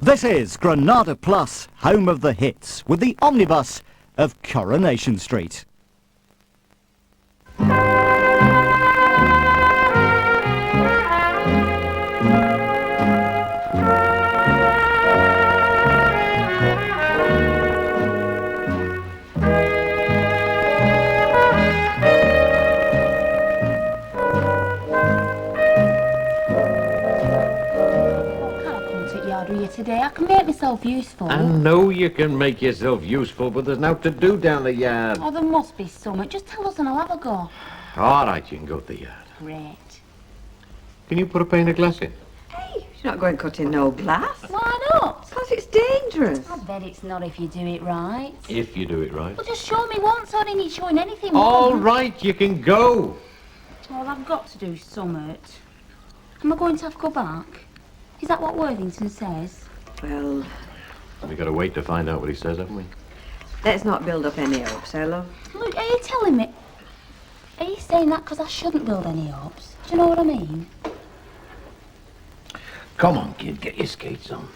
This is Granada Plus, home of the hits, with the Omnibus of Coronation Street. Today, I can make myself useful. I know you can make yourself useful, but there's nothing to do down the yard. Oh, there must be something. Just tell us and I'll have a go. All right, you can go to the yard. Great. Can you put a pane of glass in? Hey, you're not going cutting no glass. Why not? Because it's dangerous. I bet it's not if you do it right. If you do it right. Well, just show me once. I don't need showing anything All more. right, you can go. Well, I've got to do something. Am I going to have to go back? Is that what Worthington says? Well, We got to wait to find out what he says, haven't we? let's not build up any hopes, eh, love? Look, are you telling me? Are you saying that because I shouldn't build any hopes? Do you know what I mean? Come on, kid, get your skates on.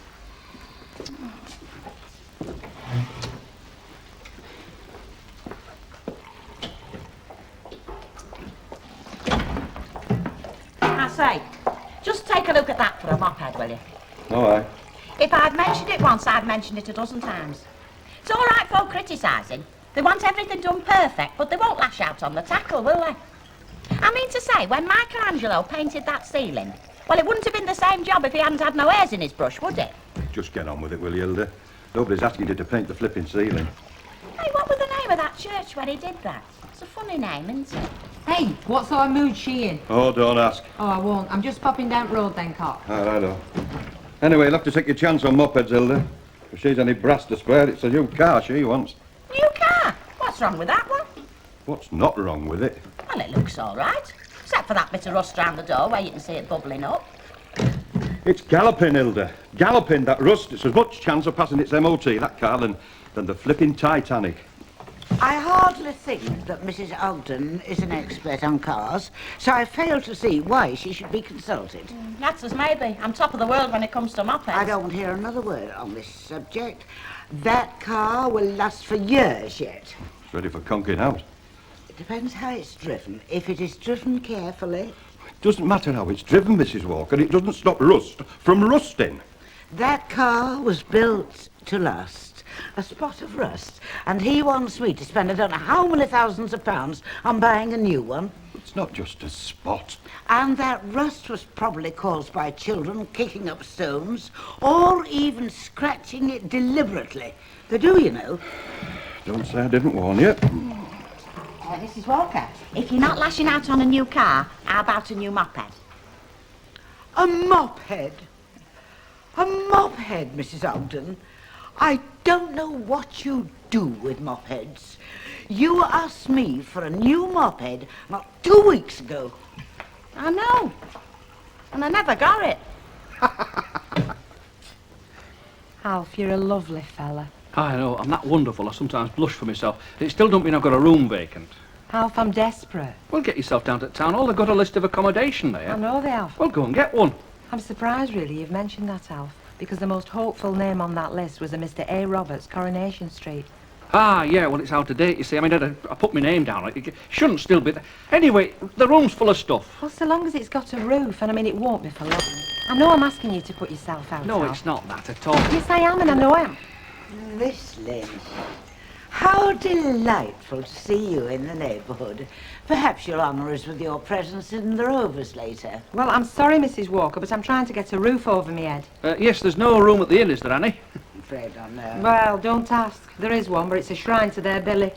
I say, just take a look at that for a moped, will you? All right. If I'd mentioned it once, I'd mentioned it a dozen times. It's all right for criticising. They want everything done perfect, but they won't lash out on the tackle, will they? I mean to say, when Michelangelo painted that ceiling, well, it wouldn't have been the same job if he hadn't had no hairs in his brush, would it? Just get on with it, will you, Hilda? Nobody's asking you to paint the flipping ceiling. Hey, what was the name of that church where he did that? It's a funny name, isn't it? Hey, what sort of mood's she in? Oh, don't ask. Oh, I won't. I'm just popping down the road then, Cock. All right, oh. Anyway, you'll have to take your chance on mopeds, Hilda. If she's any brass to spare, it's a new car she wants. New car? What's wrong with that one? What's not wrong with it? Well, it looks all right. Except for that bit of rust round the door where you can see it bubbling up. It's galloping, Hilda. Galloping, that rust. It's as much chance of passing its MOT, that car, than the flipping Titanic. I hardly think that Mrs. Ogden is an expert on cars, so I fail to see why she should be consulted. That's as maybe. I'm top of the world when it comes to mopeds. I don't want to hear another word on this subject. That car will last for years yet. It's ready for conking out. It depends how it's driven. If it is driven carefully... It doesn't matter how it's driven, Mrs. Walker. It doesn't stop rust from rusting. That car was built to last. A spot of rust. And he wants me to spend I don't know how many thousands of pounds on buying a new one. It's not just a spot. And that rust was probably caused by children kicking up stones or even scratching it deliberately. They do, you know. Don't say I didn't warn you. Mrs. Walker, if you're not lashing out on a new car, how about a new moped? A moped? A moped, Mrs. Ogden? I don't know what you do with mopeds. You asked me for a new moped not 2 weeks ago. I know. And I never got it. Alf, you're a lovely fella. I know, I'm that wonderful, I sometimes blush for myself. It still don't mean I've got a room vacant. Alf, I'm desperate. Well, get yourself down to town. All they've got a list of accommodation there. I know they have. Well, go and get one. I'm surprised, really, you've mentioned that, Alf, because the most hopeful name on that list was a Mr. A. Roberts, Coronation Street. Ah, yeah, well, it's out of date, you see. I mean, I put my name down. It shouldn't still be there. Anyway, the room's full of stuff. Well, so long as it's got a roof, and I mean, it won't be for long. I know I'm asking you to put yourself out, No, Alf. it's not that at all. Yes, I am, and I know I am. Miss Lynn, how delightful to see you in the neighbourhood. Perhaps you'll honour us with your presence in the Rovers later. Well, I'm sorry, Mrs. Walker, but I'm trying to get a roof over me head. Yes, there's no room at the inn, is there, Annie? I'm afraid I know. Well, don't ask. There is one, but it's a shrine to their Billy.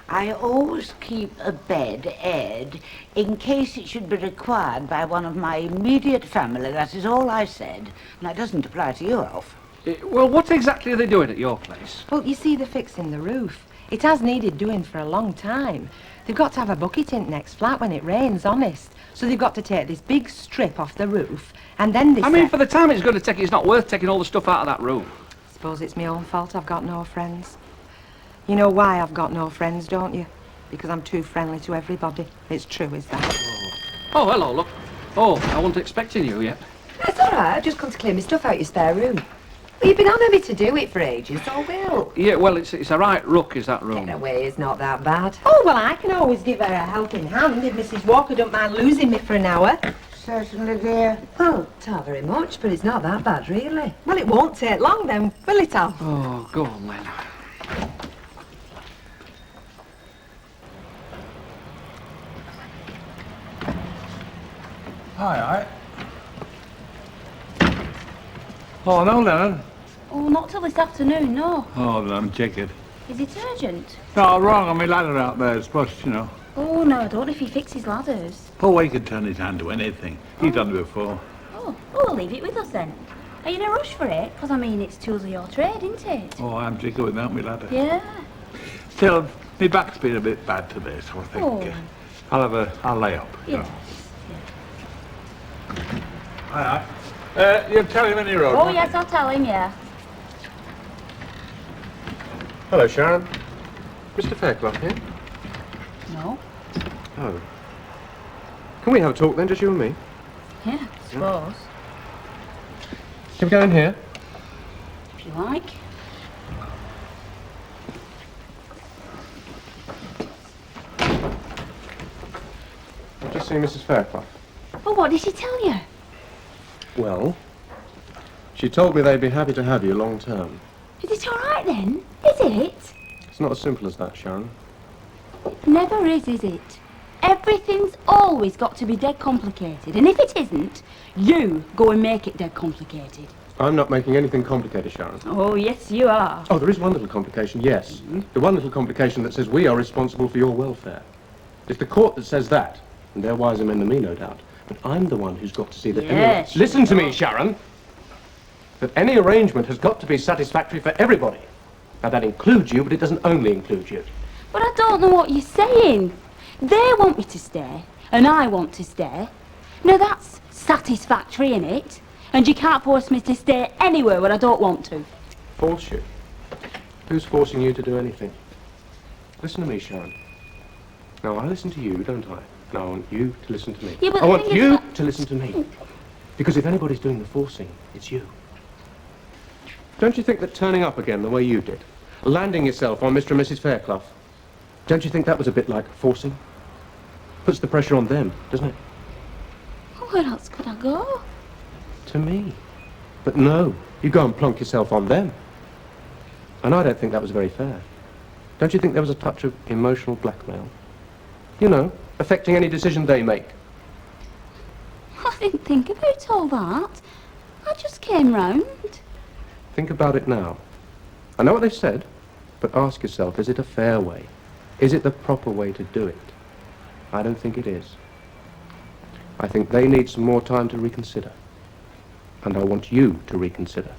I always keep a bed aired in case it should be required by one of my immediate family. That is all I said. And that doesn't apply to you, Alf. Well, what exactly are they doing at your place? Well, you see, they're fixing the roof. It has needed doing for a long time. They've got to have a bucket in next flat when it rains, honest. So they've got to take this big strip off the roof, and then they I mean, for the time it's going to take, it's not worth taking all the stuff out of that room. Suppose it's my own fault I've got no friends. You know why I've got no friends, don't you? Because I'm too friendly to everybody. It's true, is that? Oh, hello, look. Oh, I wasn't expecting you yet. That's all right. I've just come to clear my stuff out your spare room. Well, you've been on me to do it for ages, so will. Yeah, well, it's a right ruck, is that room? Get away, it's not that bad. Oh, well, I can always give her a helping hand if Mrs. Walker don't mind losing me for an hour. Certainly, dear. Well, not very much, but it's not that bad, really. Well, it won't take long then, will it, Al? Oh, go on then. Aye. Oh, no, Lennon. Oh, not till this afternoon, no. Oh, then I'm checkered. Is it urgent? No, wrong on my ladder out there. It's pushed, you know. Oh, no, I don't know if he fixes ladders. Oh, he can turn his hand to anything. He's done it before. Oh, well, leave it with us then. Are you in a rush for it? Because, I mean, it's tools of your trade, isn't it? Oh, I'm checkered without my ladder. Yeah. Still, my back's been a bit bad today, so I think Oh. I'll lay up. you Yes. know. Aye. You'll tell him any road. Oh, won't yes, you? I'll tell him, yeah. Hello, Sharon. Mr. Fairclough here? No. Oh. Can we have a talk then, just you and me? Yeah, I suppose. Can we go in here? If you like. I've just seen Mrs. Fairclough. Oh, what did she tell you? Well, she told me they'd be happy to have you long term. Is it all right then? Is it? It's not as simple as that, Sharon. Never is it? Everything's always got to be dead complicated. And if it isn't, you go and make it dead complicated. I'm not making anything complicated, Sharon. Oh, yes, you are. Oh, there is one little complication, yes. The one little complication that says we are responsible for your welfare. It's the court that says that, and they're wiser men than me, no doubt. But I'm the one who's got to see that Yes, any... Listen to me, Sharon! That any arrangement has got to be satisfactory for everybody. Now, that includes you, but it doesn't only include you. But I don't know what you're saying. They want me to stay, and I want to stay. Now, that's satisfactory, innit? And you can't force me to stay anywhere where I don't want to. Force you? Who's forcing you to do anything? Listen to me, Sharon. Now, I listen to you, don't I? And I want you to listen to me. Yeah, but I the want thing is you that- to listen to me. Because if anybody's doing the forcing, it's you. Don't you think that turning up again the way you did, landing yourself on Mr. and Mrs. Fairclough, don't you think that was a bit like forcing? Puts the pressure on them, doesn't it? Where else could I go? To me. But no, you go and plonk yourself on them. And I don't think that was very fair. Don't you think there was a touch of emotional blackmail? You know, affecting any decision they make. I didn't think about all that. I just came round. Think about it now. I know what they've said, but ask yourself, is it a fair way? Is it the proper way to do it? I don't think it is. I think they need some more time to reconsider. And I want you to reconsider.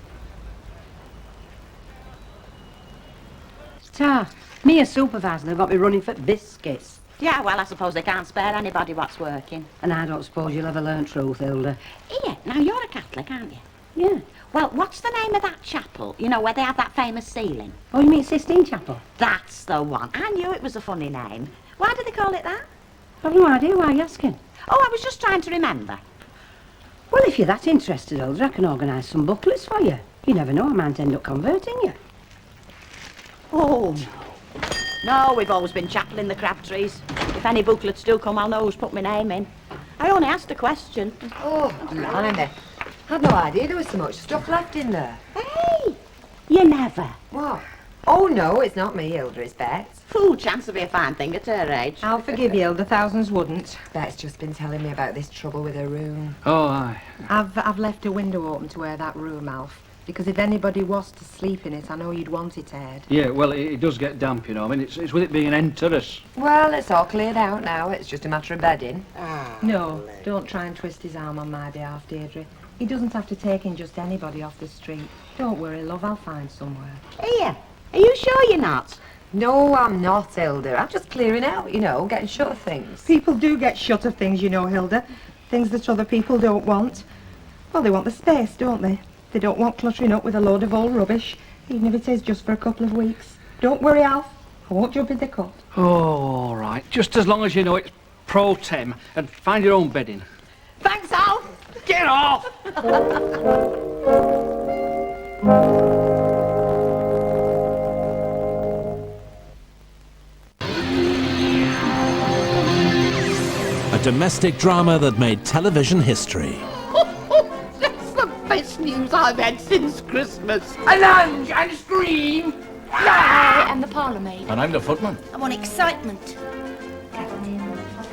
Ta, me as supervisor, they've got me running for biscuits. Yeah, well, I suppose they can't spare anybody what's working. And I don't suppose you'll ever learn truth, Hilda. Here, now you're a Catholic, aren't you? Yeah. Well, what's the name of that chapel? You know, where they have that famous ceiling? Oh, you mean Sistine Chapel? That's the one. I knew it was a funny name. Why do they call it that? I've no idea why you're asking. Oh, I was just trying to remember. Well, if you're that interested, Hilda, I can organise some booklets for you. You never know, I might end up converting you. Oh, no. No, we've always been chapel in the Crabtrees. If any booklets do come, I'll know who's put my name in. I only asked a question. Oh, blimey. Had no idea there was so much stuff left in there. Hey, you never. What? Oh, no, it's not me, Hilda, it's Bet's. Fool chance to be a fine thing at her age. I'll forgive you, Hilda, thousands wouldn't. Bet's just been telling me about this trouble with her room. Oh, aye. I've left a window open to air that room, Alf. Because if anybody was to sleep in it, I know you'd want it aired. Yeah, well, it does get damp, you know. I mean, it's with it being an end terrace. Well, it's all cleared out now. It's just a matter of bedding. No, don't try and twist his arm on my behalf, Deirdre. He doesn't have to take in just anybody off the street. Don't worry, love, I'll find somewhere. Here, are you sure you're not? No, I'm not, Hilda. I'm just clearing out, you know, getting shut of things. People do get shut of things, you know, Hilda. Things that other people don't want. Well, they want the space, don't they? They don't want cluttering up with a load of old rubbish, even if it is just for a couple of weeks. Don't worry, Alf. I won't jump in the cut. Oh, all right. Just as long as you know it's pro tem and find your own bedding. Thanks, Alf. Get off! A domestic drama that made television history. That's the best news I've had since Christmas. A lunge and scream. I am the parlourmaid. And I'm the footman. I want excitement.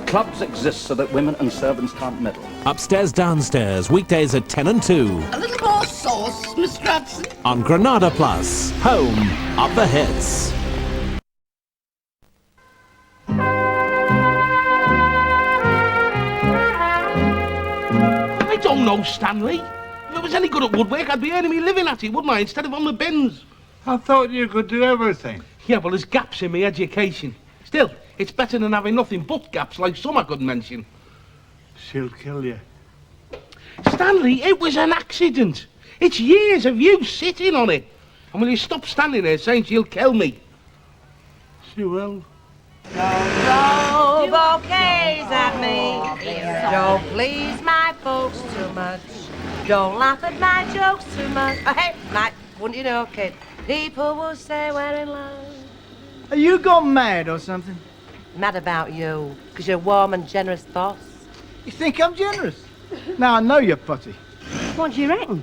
Clubs exist so that women and servants can't meddle. Upstairs, downstairs, weekdays at 10 and 2. A little more sauce, Miss Hudson. On Granada Plus, home of the hits. I don't know, Stanley. If I was any good at woodwork, I'd be earning me living at it, wouldn't I, instead of on the bins? I thought you could do everything. Yeah, well, there's gaps in my education. Still, it's better than having nothing but gaps like some I could mention. She'll kill you. Stanley, it was an accident. It's years of you sitting on it. And will you stop standing there saying she'll kill me? She will. Throw bouquets at me. Don't please my folks too much. Don't laugh at my jokes too much. Oh, hey, Mike, wouldn't you know, kid? People will say we're in love. Are you gone mad or something? Mad about you, because you're a warm and generous boss. You think I'm generous? Now I know you're putty. What do you reckon?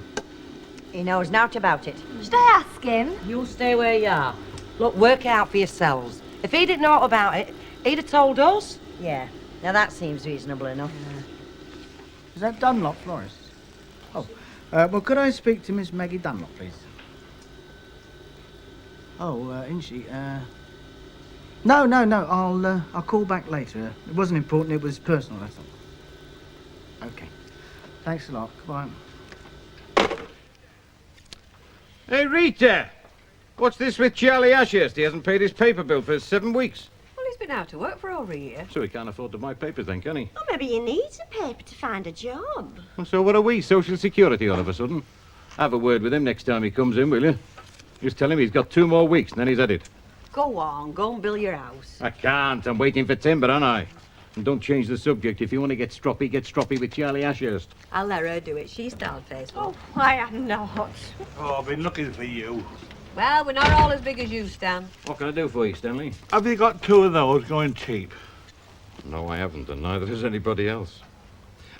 He knows nought about it. Should I ask him? You'll stay where you are. Look, work it out for yourselves. If he didn't know about it, he'd have told us. Yeah, now that seems reasonable enough. Is that Dunlop, Florist? Oh, well, could I speak to Miss Maggie Dunlop, please? Oh, isn't she? No, I'll call back later. It wasn't important, it was personal, that's all. Okay. Thanks a lot. Goodbye. Hey, Rita! What's this with Charlie Ashurst? He hasn't paid his paper bill for 7 weeks. Well, he's been out of work for over a year. So he can't afford to buy papers then, can he? Well, maybe he needs a paper to find a job. And so what are we, Social Security all of a sudden? Have a word with him next time he comes in, will you? Just tell him he's got 2 more weeks and then he's at it. Go on, go and build your house. I can't. I'm waiting for timber, aren't I? And don't change the subject. If you want to get stroppy with Charlie Ashurst. I'll let her do it. She's style-faced. Oh, I am not. Oh, I've been looking for you. Well, we're not all as big as you, Stan. What can I do for you, Stanley? Have you got 2 of those going cheap? No, I haven't, and neither has anybody else.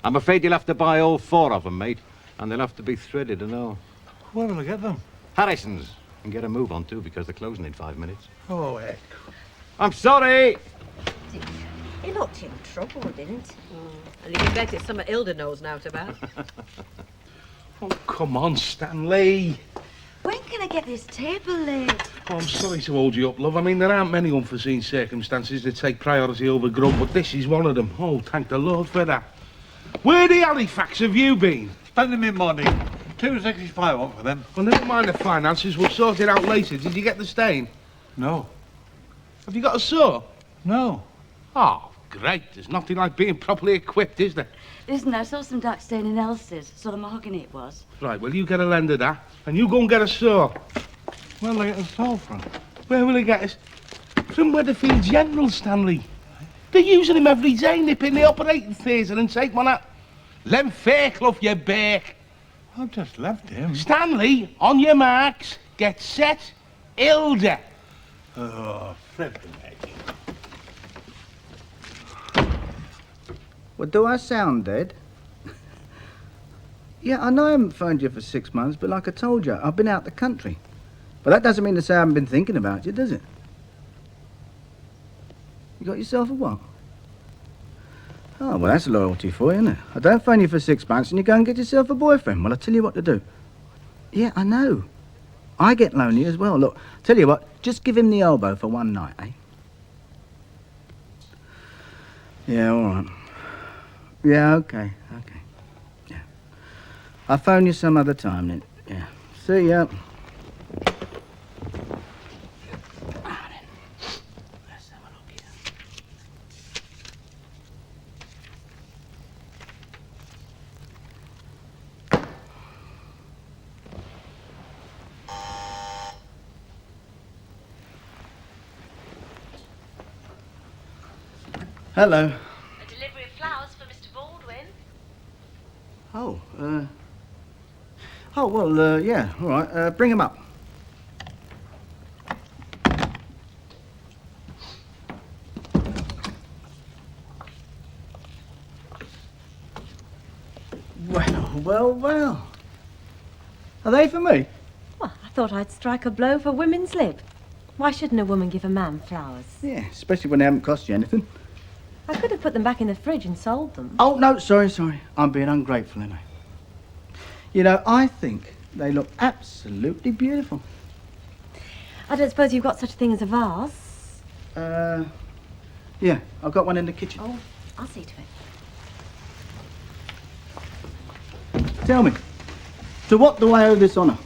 I'm afraid you'll have to buy all 4 of them, mate. And they'll have to be threaded and all. Where will I get them? Harrison's. And get a move on, too, because they're closing in 5 minutes. Oh, heck. I'm sorry! He looked in trouble, didn't he? And you can bet it's something Hilda knows now about. Oh, come on, Stanley. When can I get this table laid? Oh, I'm sorry to hold you up, love. I mean, there aren't many unforeseen circumstances that take priority over grub, but this is one of them. Oh, thank the Lord for that. Where the Halifax have you been? Spending me money. 265 on for them. Well, never mind the finances. We'll sort it out later. Did you get the stain? No. Have you got a saw? No. Oh, great. There's nothing like being properly equipped, is there? Listen, I saw some dark stain in Elsie's. Sort of mahogany it was. Right, well, you get a lend of that, and you go and get a saw. Where will I get a saw from? Where will he get it? From Weatherfield General, Stanley. They're using him every day, nip in the operating theatre and take one out. Lem Fairclough, you beak. I've just left him. Stanley, on your marks, get set, Hilda. Oh, flippin' heck. Well, do I sound dead? Yeah, I know I haven't phoned you for 6 months, but like I told you, I've been out the country. But that doesn't mean to say I haven't been thinking about you, does it? You got yourself a what? Oh, well, that's loyalty for you, isn't it? I don't phone you for 6 months and you go and get yourself a boyfriend. Well, I'll tell you what to do. Yeah, I know. I get lonely as well. Look, tell you what, just give him the elbow for one night, eh? Yeah, all right. Yeah, okay. Yeah. I'll phone you some other time then. Yeah. See ya. Hello. A delivery of flowers for Mr. Baldwin. Oh, Oh, well, yeah, all right. Bring him up. Well. Are they for me? Well, I thought I'd strike a blow for women's lib. Why shouldn't a woman give a man flowers? Yeah, especially when they haven't cost you anything. I could have put them back in the fridge and sold them. Oh, no, sorry. I'm being ungrateful, ain't I? You know, I think they look absolutely beautiful. I don't suppose you've got such a thing as a vase? Yeah, I've got one in the kitchen. Oh, I'll see to it. Tell me, to what do I owe this honour?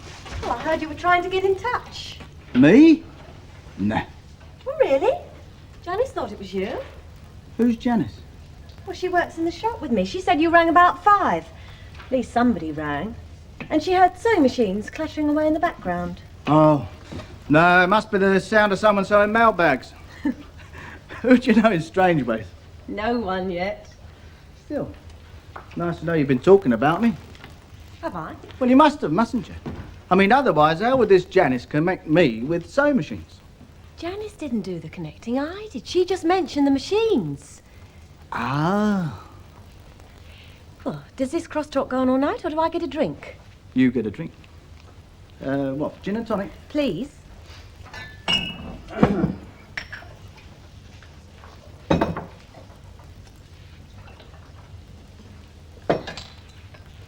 Well, I heard you were trying to get in touch. Me? Nah. Oh, really? Janice thought it was you. Who's Janice? Well, she works in the shop with me. She said you rang about 5. At least somebody rang. And she heard sewing machines clattering away in the background. Oh, no, it must be the sound of someone sewing mailbags. Who do you know in Strangeways? No one yet. Still, nice to know you've been talking about me. Have I? Well, you must have, mustn't you? I mean, otherwise, how would this Janice connect me with sewing machines? Janice didn't do the connecting, I did. She just mentioned the machines. Ah. Well, does this crosstalk go on all night, or do I get a drink? You get a drink. What, gin and tonic? Please.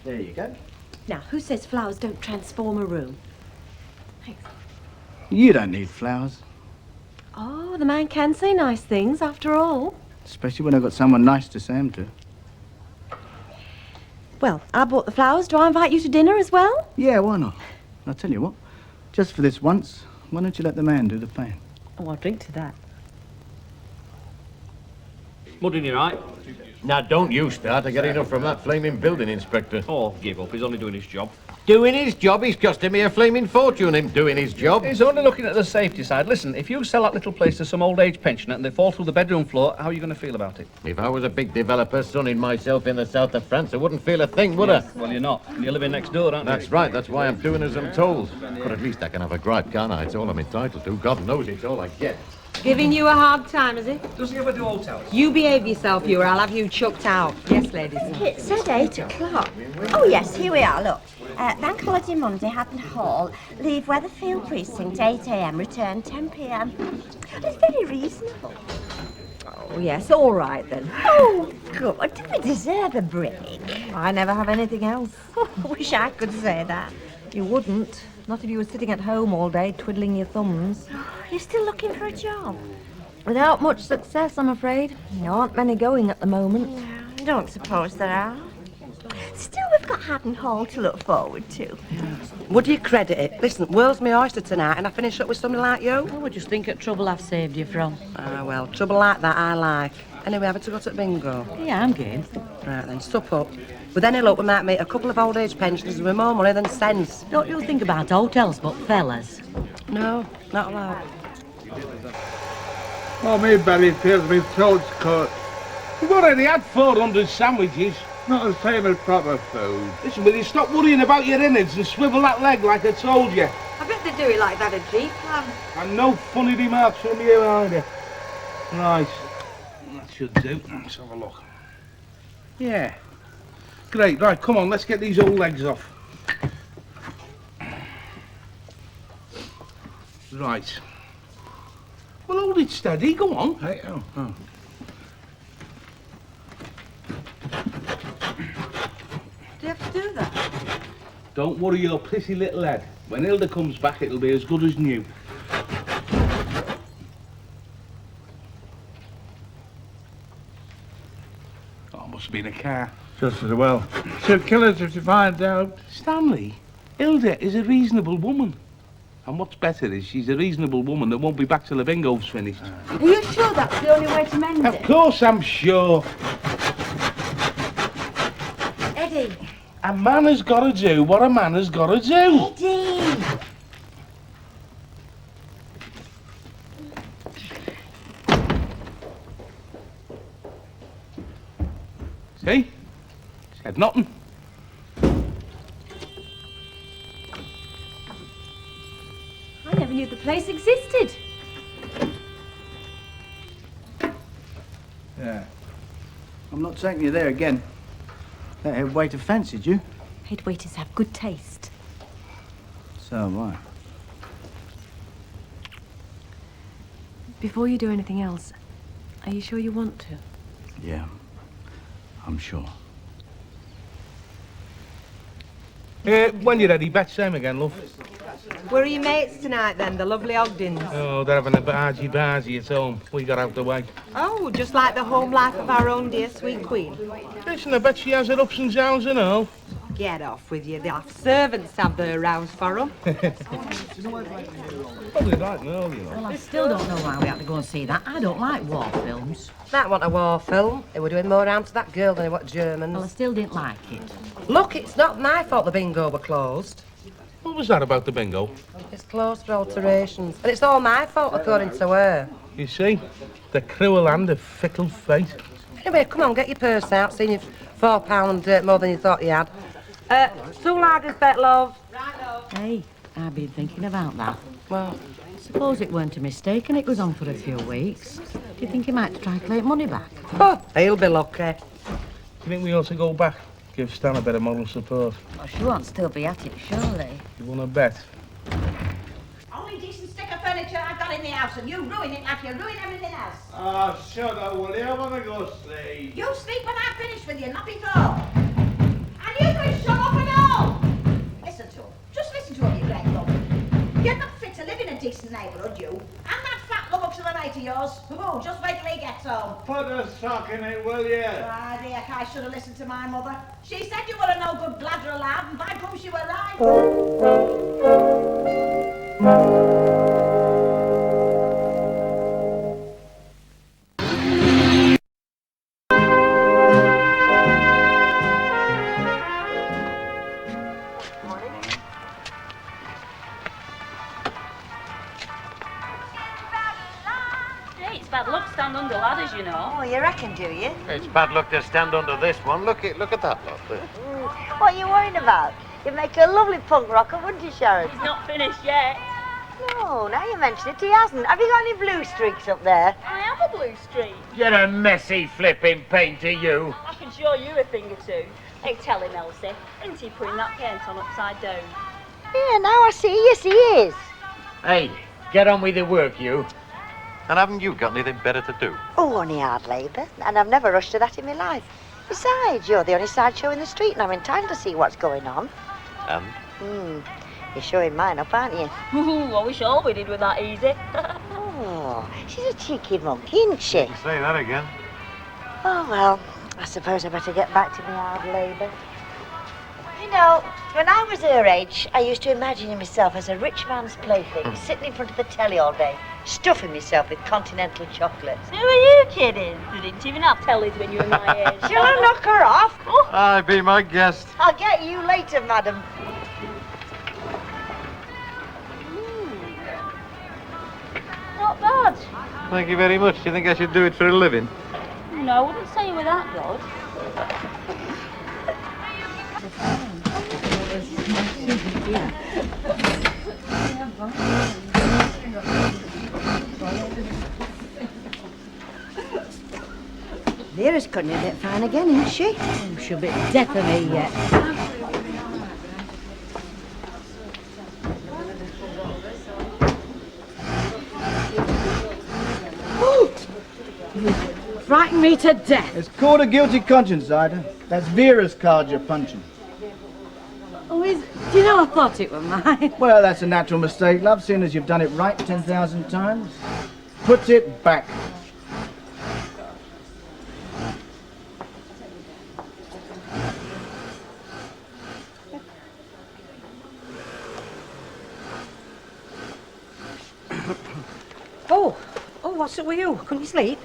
There you go. Now, who says flowers don't transform a room? Thanks. You don't need flowers. Oh, the man can say nice things, after all. Especially when I've got someone nice to say them to. Well, I bought the flowers. Do I invite you to dinner as well? Yeah, why not? I'll tell you what. Just for this once, why don't you let the man do the paying? Oh, I'll drink to that. Mudding you right? Now, don't you start to get enough from that flaming building inspector. Oh, give up. He's only doing his job. Doing his job? He's costing me a flaming fortune, him doing his job. He's only looking at the safety side. Listen, if you sell that little place to some old-age pensioner and they fall through the bedroom floor, how are you going to feel about it? If I was a big developer sunning myself in the south of France, I wouldn't feel a thing, would I? Well, you're not. You're living next door, aren't you? That's right. That's why I'm doing as I'm told. But at least I can have a gripe, can't I? It's all I'm entitled to. God knows it's all I get. Giving you a hard time, is it? Does he ever do hotels? You behave yourself, you, or I'll have you chucked out. Yes, ladies. It said 8 o'clock. Oh, yes, here we are, look. Bank holiday Monday, Haddon Hall. Leave Weatherfield Precinct, 8 a.m. Return 10 p.m. It's very reasonable. Oh, yes, all right, then. Oh, good. Do we deserve a break? I never have anything else. Oh, I wish I could say that. You wouldn't. Not if you were sitting at home all day, twiddling your thumbs. You're still looking for a job? Without much success, I'm afraid. There aren't many going at the moment. I don't suppose there are. Still, we've got Haddon Hall to look forward to. Would you credit it? Listen, world's my oyster tonight, and I finish up with somebody like you. I would just think of trouble I've saved you from. Ah, well, trouble like that I like. Anyway, have to go to bingo. Yeah, I'm game. Right then, stop up. With any luck, we might meet a couple of old age pensioners with more money than sense. Don't you think about hotels, but fellas? No, not allowed. Oh, me belly feels me throat's cut. We've already had 400 sandwiches. Not the same as proper food. Listen, will you stop worrying about your innards and swivel that leg like I told you? I bet they do it like that at G-Club. And no funny remarks from you either. Right. That should do. Let's have a look. Yeah. Great. Right, come on, let's get these old legs off. Right. Well, hold it steady. Go on. Hey, oh. Do you have to do that? Don't worry your pretty little head. When Hilda comes back, it'll be as good as new. Oh, must have been a car. Just as well. She'll kill us if she finds out. Stanley, Hilda is a reasonable woman. And what's better is she's a reasonable woman that won't be back till the bingo's finished. Are you sure that's the only way to mend it? Of course I'm sure. Eddie. A man has got to do what a man has got to do. Eddie. See? Said nothing. never knew the place existed. Yeah. I'm not taking you there again. That head waiter fancied you. Head waiters have good taste. So am I. Before you do anything else, are you sure you want to? Yeah, I'm sure. When you're ready, bet same again, love. Where are your mates tonight then, the lovely Ogdens? Oh, they're having a bargy at home. We got out the way. Oh, just like the home life of our own dear sweet queen. Listen, I bet she has her ups and downs and all. Get off with you, the servants have their rounds for them. Probably right now, you know. Well, I still don't know why we had to go and see that. I don't like war films. That wasn't a war film. They were doing more harm to that girl than they were Germans. Well, I still didn't like it. Look, it's not my fault the bingo were closed. What was that about the bingo? It's closed for alterations. And it's all my fault, according to her. You see, the cruel hand of fickle fate. Anyway, come on, get your purse out, seeing you've £4 more than you thought you had. Two larders bet, love. Hey, I've been thinking about that. Well, suppose it weren't a mistake and it goes on for a few weeks. Do you think he might try to claim money back? Oh, he'll be lucky. Do you think we ought to go back? Give Stan a bit of moral support. Well, she won't still be at it, surely. You want to bet? Only decent stick of furniture I've got in the house, and you ruin it like you ruin everything else. Oh, shut up, will you? I want to go sleep. You sleep when I finish with you, not before. And you can shut up and all. Listen to him. Just listen to him, you great love. You're not fit to live in a decent neighbourhood, you. And that fat lubbock to the mate of yours. Oh, just wait till he gets home. Put a sock in it, will you? Ah, dear, I should have listened to my mother. She said you were a no good bladder lad, and by cum she were right. Bad luck stand under ladders, you know. Oh, you reckon, do you? It's bad luck to stand under this one. Look at that lot there. What are you worrying about? You'd make a lovely punk rocker, wouldn't you, Sharon? He's not finished yet. No, now you mention it, he hasn't. Have you got any blue streaks up there? I have a blue streak. You're a messy flipping painter, you. I can show you a thing or two. Hey, tell him, Elsie. Isn't he putting that paint on upside down? Yeah, now I see. Yes, he is. Hey, get on with the work, you. And haven't you got anything better to do? Oh, only hard labour, and I've never rushed to that in my life. Besides, you're the only sideshow in the street, and I'm entitled to see what's going on. And? You're showing mine up, aren't you? I wish all we did were that easy. Oh, she's a cheeky monkey, isn't she? Say that again. Oh, well, I suppose I better get back to my hard labour. You know, when I was her age, I used to imagine myself as a rich man's plaything, sitting in front of the telly all day, stuffing myself with continental chocolates. Who are you kidding? You didn't even have tellies when you were my age. Shall I knock her off? Oh, Aye, be my guest. I'll get you later, madam. Not bad. Thank you very much. Do you think I should do it for a living? No, I wouldn't say you were that good. Vera's cutting a bit fine again, isn't she? Oh, she'll be deaf of me yet. You frightened me to death. It's called a guilty conscience, Ida. That's Vera's card you're punching. Oh, do you know I thought it were mine? Well, that's a natural mistake, love, seeing as you've done it right 10,000 times. Put it back. Oh, what's it with you? Couldn't you sleep?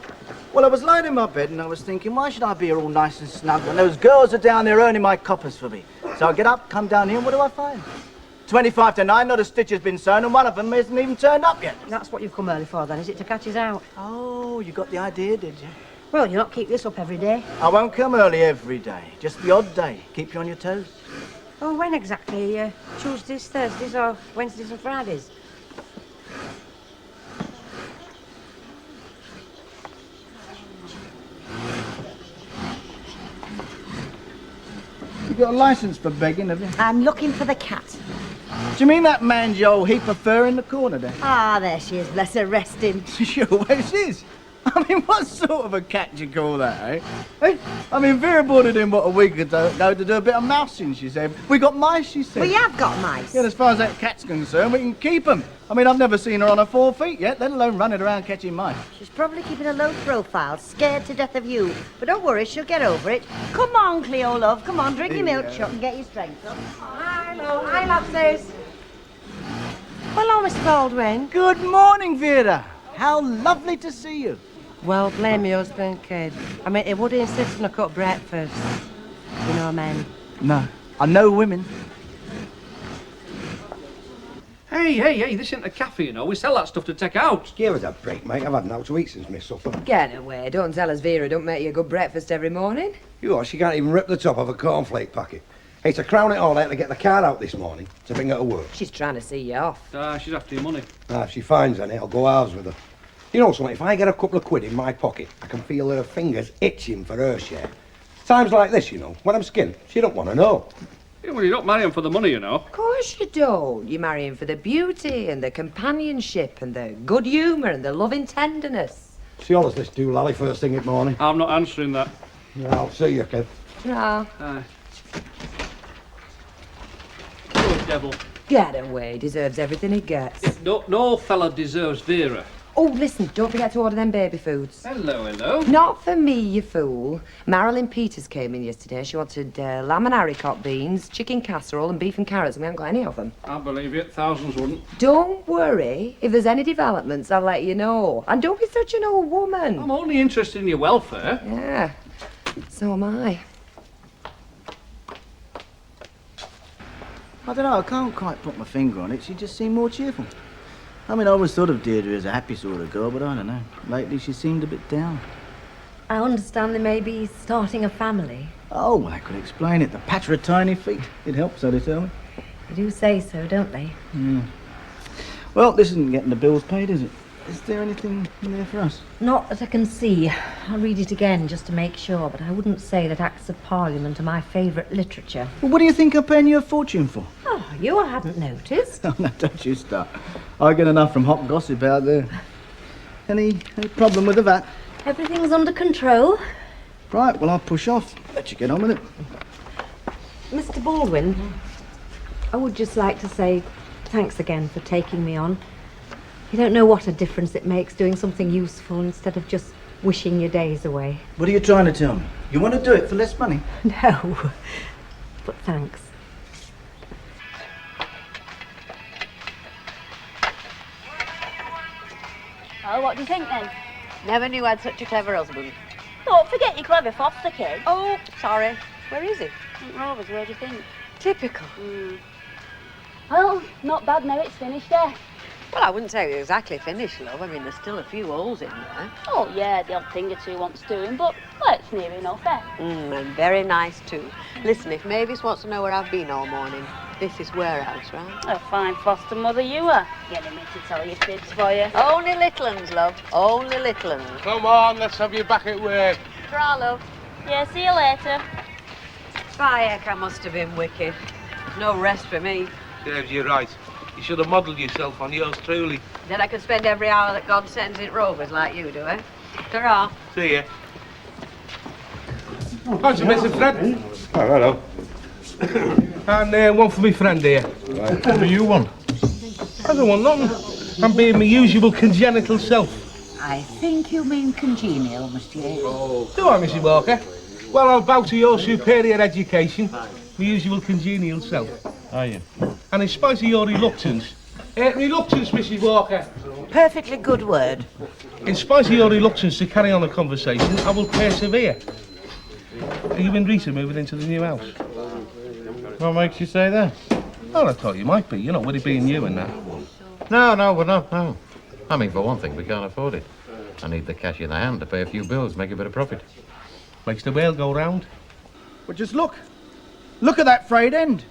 Well, I was lying in my bed and I was thinking, why should I be here all nice and snug when those girls are down there earning my coppers for me? So I get up, come down here, and what do I find? 25 to 9, not a stitch has been sewn, and one of them hasn't even turned up yet. That's what you've come early for, then, is it, to catch us out? Oh, you got the idea, did you? Well, you'll not keep this up every day. I won't come early every day, just the odd day. Keep you on your toes. Oh, when exactly? Tuesdays, Thursdays, or Wednesdays and Fridays? You got a licence for begging, have you? I'm looking for the cat. Do you mean that mangy old heap of fur in the corner there? Ah, there she is, bless her, resting. She always is. I mean, what sort of a cat do you call that, eh? Hey, I mean, Vera brought it in, what, a week ago to do a bit of mousing, she said. We got mice, she said. We have got mice. Yeah, as far as that cat's concerned, we can keep them. I mean, I've never seen her on her 4 feet yet, let alone running around catching mice. She's probably keeping a low profile, scared to death of you. But don't worry, she'll get over it. Come on, Cleo, love. Come on, drink your milk shot and get your strength up. Hi, love. Hi, lobsters. Hello, Mr. Baldwin. Good morning, Vera. How lovely to see you. Well, blame your husband, kid. I mean, he would insist on a cut breakfast. You know men. No, I know women. Hey, this isn't a cafe, you know. We sell that stuff to take out. Give us a break, mate. I've had now to eat since my supper. Get away. Don't tell us Vera don't make you a good breakfast every morning. You what, she can't even rip the top of a cornflake packet. Hey, to crown it all, I had to get the car out this morning to bring her to work. She's trying to see you off. She's after your money. If she finds any, I'll go halves with her. You know something, if I get a couple of quid in my pocket, I can feel her fingers itching for her share. Times like this, you know, when I'm skinned, she don't want to know. Yeah, well, you don't marry him for the money, you know. Of course you don't. You marry him for the beauty and the companionship and the good humour and the loving tenderness. See all of this doolally first thing in the morning. I'm not answering that. Yeah, I'll see you, kid. No. Poor devil. Get away. Deserves everything he gets. No fella deserves Vera. Oh, listen, don't forget to order them baby foods. Hello. Not for me, you fool. Marilyn Peters came in yesterday. She wanted lamb and haricot beans, chicken casserole and beef and carrots, and we haven't got any of them. I believe you. Thousands wouldn't. Don't worry. If there's any developments, I'll let you know. And don't be such an old woman. I'm only interested in your welfare. Yeah, so am I. I don't know, I can't quite put my finger on it. She just seemed more cheerful. I mean, I always thought of Deirdre as a happy sort of girl, but I don't know. Lately, she seemed a bit down. I understand they may be starting a family. Oh, well, that could explain it. The patter of tiny feet. It helps, so they tell me. They do say so, don't they? Yeah. Well, this isn't getting the bills paid, is it? Is there anything in there for us? Not that I can see. I'll read it again just to make sure, but I wouldn't say that Acts of Parliament are my favourite literature. Well, what do you think I'm paying you a fortune for? Oh, you I hadn't noticed. Oh, no, don't you start. I get enough from hot gossip out there. Any problem with the VAT? Everything's under control. Right, well, I'll push off. Let you get on with it. Mr. Baldwin, I would just like to say thanks again for taking me on. You don't know what a difference it makes doing something useful instead of just wishing your days away. What are you trying to tell me? You want to do it for less money? No, but thanks. Oh, what do you think then? Never knew I had such a clever husband. Don't forget your clever foster kid. Oh, sorry. Where is he? St. Rovers, where do you think? Typical. Well, not bad now it's finished there. Well, I wouldn't say it was exactly finished, love. I mean, there's still a few holes in there. Oh, yeah, the odd thing or two wants doing, but well, it's near enough, eh? And very nice, too. Listen, if Mavis wants to know where I've been all morning, this is warehouse, right? A fine foster mother you are. Getting me to tell your fibs for you. Only little uns, love. Only little uns. Come on, let's have you back at work. Try, love. Yeah, see you later. By heck, I must have been wicked. No rest for me. Serves you right. You should have modelled yourself on yours truly. Then I can spend every hour that God sends in Rovers like you do, eh? Ta-ra. See ya. How's your Mr. Fred? Oh, hello. And one for my friend here. Right. What do you want? I don't want nothing. I'm being my usual congenital self. I think you mean congenial, monsieur. Do I, Mrs. Walker? Well, I'll bow to your superior education. My usual congenial self. Are you? And in spite of your reluctance, Mrs. Walker. Perfectly good word. In spite of your reluctance to carry on a conversation, I will persevere. Are you and Rita moving into the new house? What makes you say that? Well, I thought you might be, you know, with it being you and that. No, we're not, no. I mean, for one thing, we can't afford it. I need the cash in the hand to pay a few bills, make a bit of profit. Makes the whale go round. But just look. Look at that frayed end.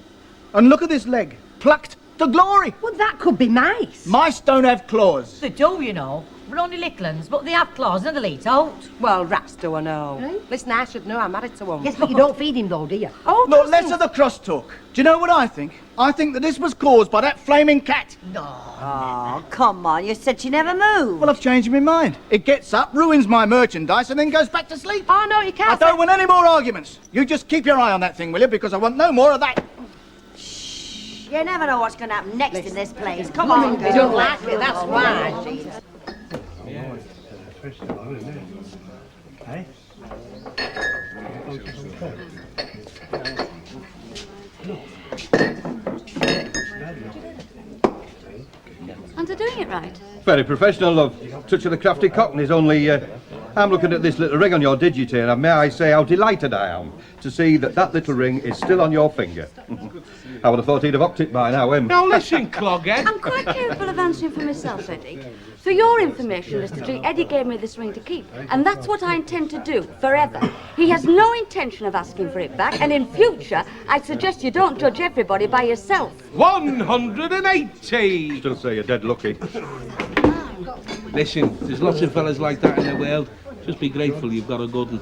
And look at this leg. Plucked to glory. Well, that could be nice. Mice don't have claws. They do, you know. We're only little uns, but they have claws and they'll eat out. Well, rats do I know. Listen, I should know. I'm married to one. Yes, but you don't feed him though, do you? Oh, Look, let's have the crosstalk. Do you know what I think? I think that this was caused by that flaming cat. Oh, come on. You said she never moved. Well, I've changed my mind. It gets up, ruins my merchandise, and then goes back to sleep. Oh, no, you can't. I don't want any more arguments. You just keep your eye on that thing, will you? Because I want no more of that. You never know what's going to happen next in this place. Come on, They don't like me, that's why. Aren't I doing it right? Very professional, love. Touch of the crafty cockneys, only I'm looking at this little ring on your digit, and may I say how delighted I am to see that that little ring is still on your finger. I would have thought he'd have upped it by now, Now listen, Cloghead. I'm quite capable of answering for myself, Eddie. For your information, Mr. Tree, Eddie gave me this ring to keep, and that's what I intend to do, forever. He has no intention of asking for it back, and in future, I suggest you don't judge everybody by yourself. 180! Still say you're dead lucky. Listen, there's lots of fellas like that in the world. Just be grateful you've got a good one.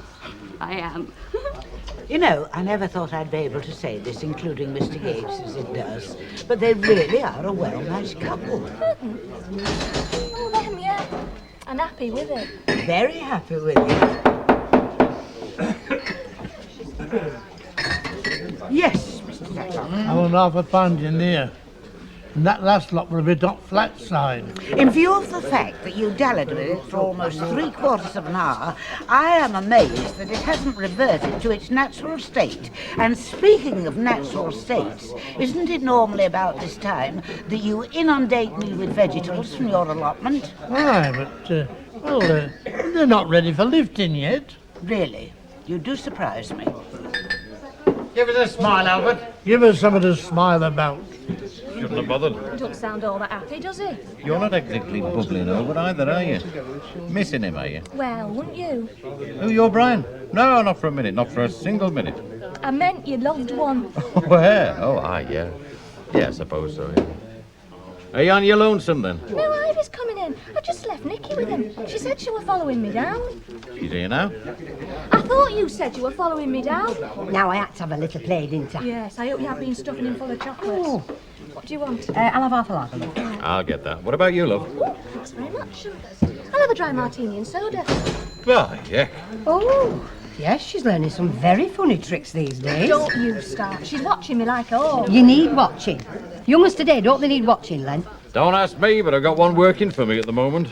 I am. You know, I never thought I'd be able to say this, including Mr. Yates, as it does, but they really are a well-matched couple. Oh, them, yeah. I'm happy with it. Very happy with it. Yes, Mr. Jackson. I want £half in there. And that last lot were a bit on flat side. In view of the fact that you dallied with it for almost 3/4 of an hour, I am amazed that it hasn't reverted to its natural state. And speaking of natural states, isn't it normally about this time that you inundate me with vegetables from your allotment? Aye, but, they're not ready for lifting yet. Really? You do surprise me. Give us a smile, Albert. Give us something to smile about. Shouldn't have bothered. He don't sound all that happy, does he? You're not exactly bubbling over either, are you? Missing him, are you? Well, wouldn't you? Who, you're Brian? No, not for a minute, not for a single minute. I meant you loved one. Where? Oh, aye, yeah. Yeah, I suppose so, yeah. Are you on your lonesome, then? No, Ivy's coming in. I just left Nicky with him. She said she were following me down. She's here now? I thought you said you were following me down. Now I had to have a little play, didn't I? Yes, I hope you have been stuffing him full of chocolates. Oh. What do you want? I'll have half a lager, love. I'll get that. What about you, love? Oh, thanks very much. I'll have a dry martini and soda. Oh, yeah. Oh, yes, she's learning some very funny tricks these days. Don't you start. She's watching me like a hawk. You need watching. Youngers today, don't they need watching, Len? Don't ask me, but I've got one working for me at the moment.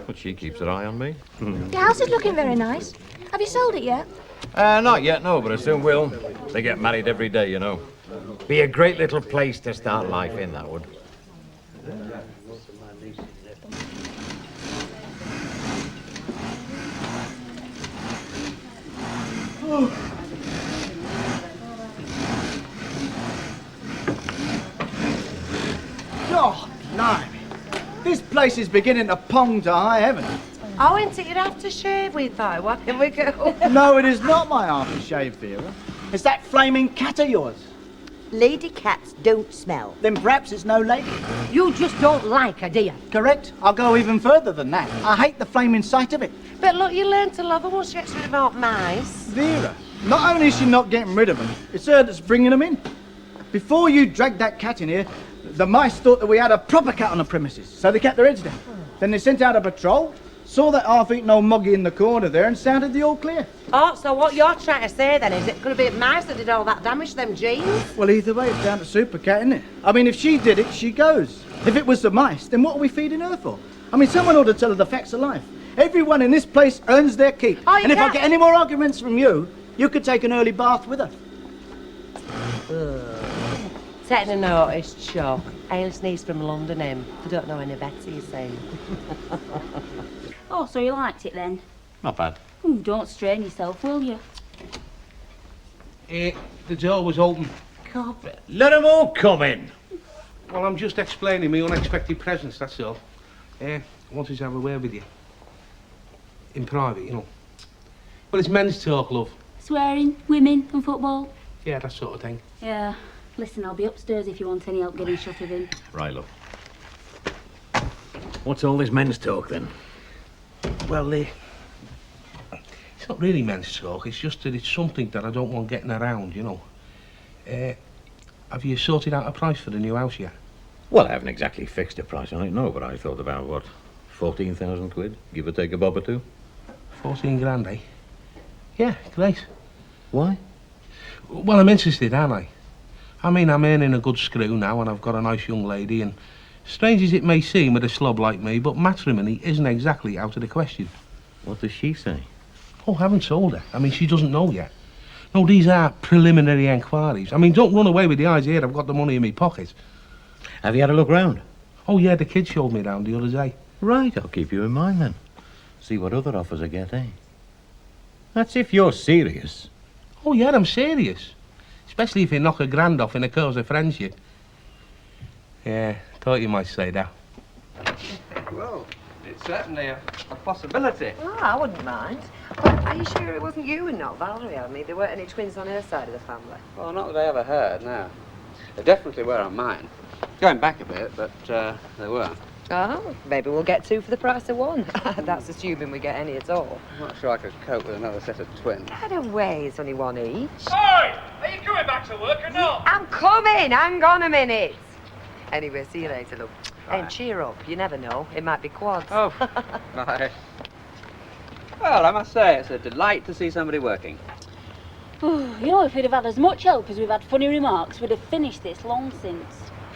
But she keeps her eye on me. Your house is looking very nice. Have you sold it yet? Not yet, no, but I soon will. They get married every day, you know. Be a great little place to start life in, that would. Oh, blimey. This place is beginning to pong to high heaven. Oh, isn't it? You'd have to shave with that. Why can we go? No, it is not my aftershave, Vera. It's that flaming cat of yours. Lady cats don't smell. Then perhaps it's no lady. You just don't like her, do you? Correct. I'll go even further than that. I hate the flaming sight of it. But look, you learn to love her once you get rid of all mice. Vera, not only is she not getting rid of them, it's her that's bringing them in. Before you dragged that cat in here, the mice thought that we had a proper cat on the premises, so they kept their heads down. Then they sent out a patrol, saw that half-eaten old moggy in the corner there and sounded the all clear. Oh, so what you're trying to say then is it could have been mice that did all that damage to them jeans? Well, either way, it's down to Super Cat, isn't it? I mean, if she did it, she goes. If it was the mice, then what are we feeding her for? I mean, someone ought to tell her the facts of life. Everyone in this place earns their keep. Oh, and if I get any more arguments from you, you could take an early bath with her. Taking a notice, Chuck. I'll sneeze from London, him. I don't know any better, you see. Oh, so you liked it then? Not bad. Ooh, don't strain yourself, will you? The door was open. Corporate. Let them all come in. Well, I'm just explaining my unexpected presence, that's all. I wanted to have a word with you. In private, you know. Well, it's men's talk, love. Swearing, women and football? Yeah, that sort of thing. Yeah. Listen, I'll be upstairs if you want any help getting shut of him. Right, love. What's all this men's talk, then? Well, it's not really men's talk. It's just that it's something that I don't want getting around, you know. Have you sorted out a price for the new house yet? Well, I haven't exactly fixed a price on it, no, but I thought about, what, 14,000 quid? Give or take a bob or two? 14 grand, eh? Yeah, great. Why? Well, I'm interested, aren't I? I mean, I'm earning a good screw now, and I've got a nice young lady, and strange as it may seem with a slob like me, but matrimony isn't exactly out of the question. What does she say? Oh, I haven't told her. I mean, she doesn't know yet. No, these are preliminary enquiries. I mean, don't run away with the idea I've got the money in my pocket. Have you had a look round? Oh, yeah, the kid showed me round the other day. Right, I'll keep you in mind then. See what other offers I get, eh? That's if you're serious. Oh, yeah, I'm serious. Especially if you knock a grand off in a cause of friendship. Yeah, thought you might say that. Well, it's certainly a possibility. Oh, I wouldn't mind. But are you sure it wasn't you and not Valerie? I mean, there weren't any twins on her side of the family. Well, not that I ever heard, no. They definitely were on mine. Going back a bit, but they were. Oh, maybe we'll get two for the price of one. That's assuming we get any at all. I'm not sure I could cope with another set of twins. Get away, it's only one each. Oi! Are you coming back to work or not? I'm coming! Hang on a minute. Anyway, see you later, love. And cheer up, you never know. It might be quads. Oh, right. Well, I must say, it's a delight to see somebody working. You know, if we'd have had as much help as we've had funny remarks, we'd have finished this long since.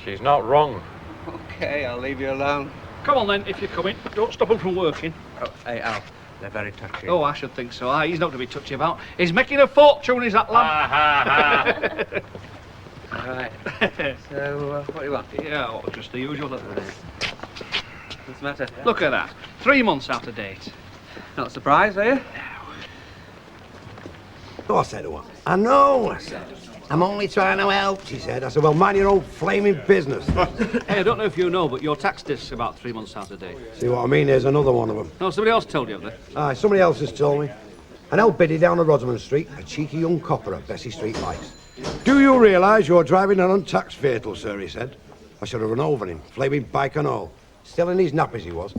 She's not wrong. Okay, I'll leave you alone. Come on then, if you're coming. Don't stop them from working. Oh, hey, Al, they're very touchy. Oh, I should think so. He's not to be touchy about. He's making a fortune, is that lad? All right. So, what do you want? Yeah, well, just the usual. What's the matter? Look at that. 3 months out of date. Not surprised, are you? Oh, I said to her, I know, I said. I'm only trying to help, she said. I said, well, mind your own flaming business. Hey, I don't know if you know, but your tax disc's about 3 months out of date. See what I mean? There's another one of them. No, somebody else told you of that. Aye, somebody else has told me. An old biddy down on Rosamond Street, a cheeky young copper at Bessie Street likes. Do you realise you're driving an untaxed vehicle, sir, he said. I should have run over him, flaming bike and all. Still in his nappies he was.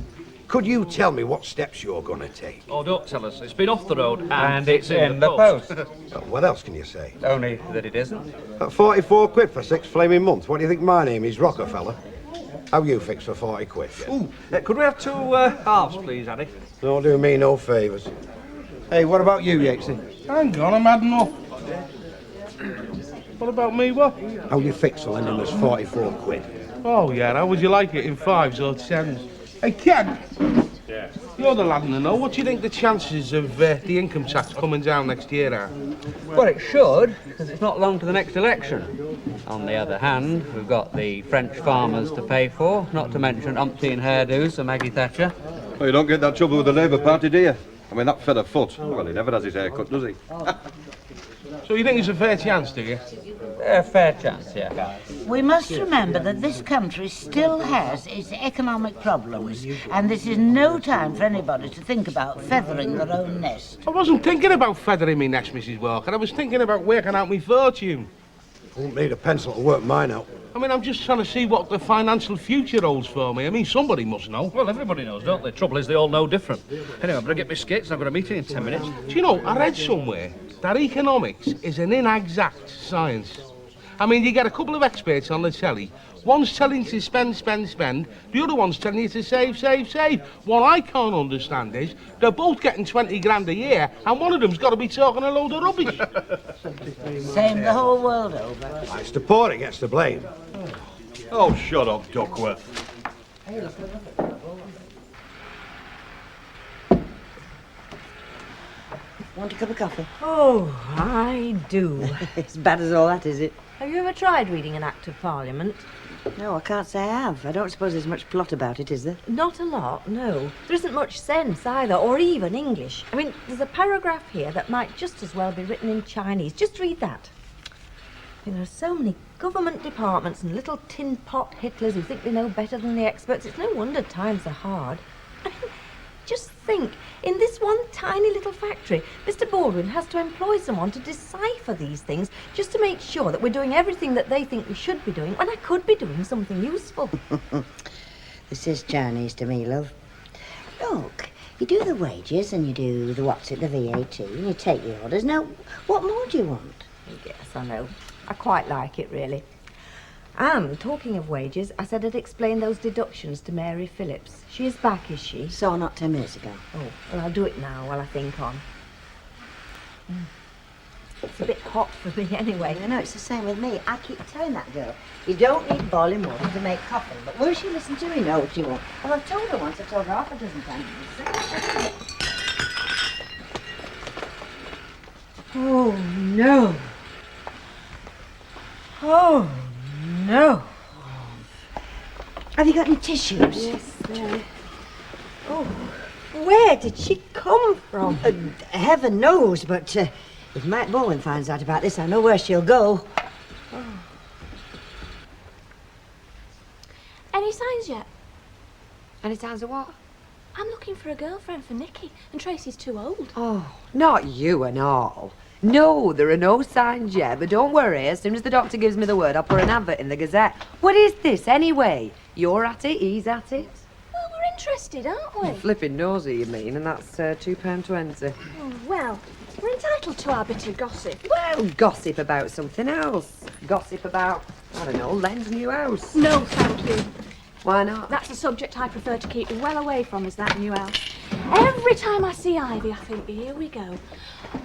Could you tell me what steps you're going to take? Oh, don't tell us. It's been off the road And it's in the post. Well, what else can you say? Only that it isn't. At 44 quid for 6 flaming months. What do you think my name is, Rockefeller? How you fixed for 40 quid? Yeah? Ooh, could we have 2 halves, please, Addy? Don't do me no favours. Hey, what about you, Yatesy? Hang on, I'm had enough. What about me, what? How you fix for lending us 44 quid? Oh, yeah, how would you like it in 5s or 10s? Hey, Ken! Yeah? You're the lad in the know. What do you think the chances of the income tax coming down next year are? Well, it should, because it's not long to the next election. On the other hand, we've got the French farmers to pay for, not to mention umpteen hairdos for Maggie Thatcher. Well, you don't get that trouble with the Labour Party, do you? I mean, that fella Foot, well, he never has his hair cut, does he? So you think there's a fair chance, do you? A fair chance, yeah. We must remember that this country still has its economic problems, and this is no time for anybody to think about feathering their own nest. I wasn't thinking about feathering me nest, Mrs. Walker. I was thinking about working out my fortune. Won't need a pencil to work mine out. I mean, I'm just trying to see what the financial future holds for me. I mean, somebody must know. Well, everybody knows, don't they? Trouble is, they all know different. Anyway, I'm going to get my skates. I've got a meeting in 10 minutes. Do you know, I read somewhere that economics is an inexact science. I mean, you get a couple of experts on the telly. One's telling you to spend, spend, spend. The other one's telling you to save, save, save. What I can't understand is they're both getting 20 grand a year, and one of them's got to be talking a load of rubbish. Same the whole world over. It's the poor that gets the blame. Oh, shut up, Duckworth. Want a cup of coffee? Oh, I do. It's bad as all that, is it? Have you ever tried reading an Act of Parliament? No, I can't say I have. I don't suppose there's much plot about it, is there? Not a lot, no. There isn't much sense either, or even English. I mean, there's a paragraph here that might just as well be written in Chinese. Just read that. I mean, there are so many government departments and little tin pot Hitlers who think they know better than the experts. It's no wonder times are hard. I mean, just think, in this one tiny little factory, Mr. Baldwin has to employ someone to decipher these things just to make sure that we're doing everything that they think we should be doing when I could be doing something useful. This is Chinese to me, love. Look, You do the wages and you do the what's it, the VAT, and you take the orders. Now, what more do you want? Yes, I know. I quite like it, really. And, talking of wages, I said I'd explain those deductions to Mary Phillips. She is back, is she? Saw not 10 minutes ago. Oh, well, I'll do it now while I think on. It's a bit hot for me anyway. I know, it's the same with me. I keep telling that girl, you don't need boiling water to make coffee. But will she listen to me? No, she won't. Well, I've told her once, I've told her half a dozen times. Oh, no. Oh, no. Have you got any tissues? Yes, there. Oh, where did she come from? Heaven knows, but if Mike Baldwin finds out about this, I know where she'll go. Oh. Any signs yet? Any signs of what? I'm looking for a girlfriend for Nicky, and Tracy's too old. Oh, not you and all. No, there are no signs yet, but don't worry. As soon as the doctor gives me the word, I'll put an advert in the Gazette. What is this, anyway? You're at it, he's at it. Well, we're interested, aren't we? Flipping nosy, you mean, and that's £2.20. Oh, well, we're entitled to our bit of gossip. Well, gossip about something else. Gossip about, I don't know, Len's new house. No, thank you. Why not? That's a subject I prefer to keep well away from, is that new house. Every time I see Ivy, I think, here we go.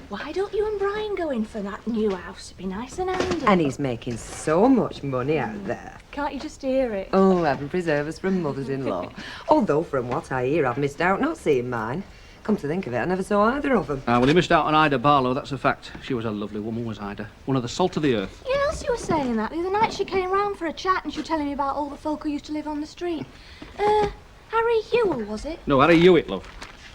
Why don't you and Brian go in for that new house? It'd be nice and handy. And he's making so much money out there. Can't you just hear it? Oh, heaven preserve us from mothers-in-law. Although, from what I hear, I've missed out not seeing mine. Come to think of it, I never saw either of them. Well, he missed out on Ida Barlow, that's a fact. She was a lovely woman, was Ida. One of the salt of the earth. Yeah, Elsie was saying that. The other night she came round for a chat and she was telling me about all the folk who used to live on the street. Harry Hewell, was it? No, Harry Hewitt, love.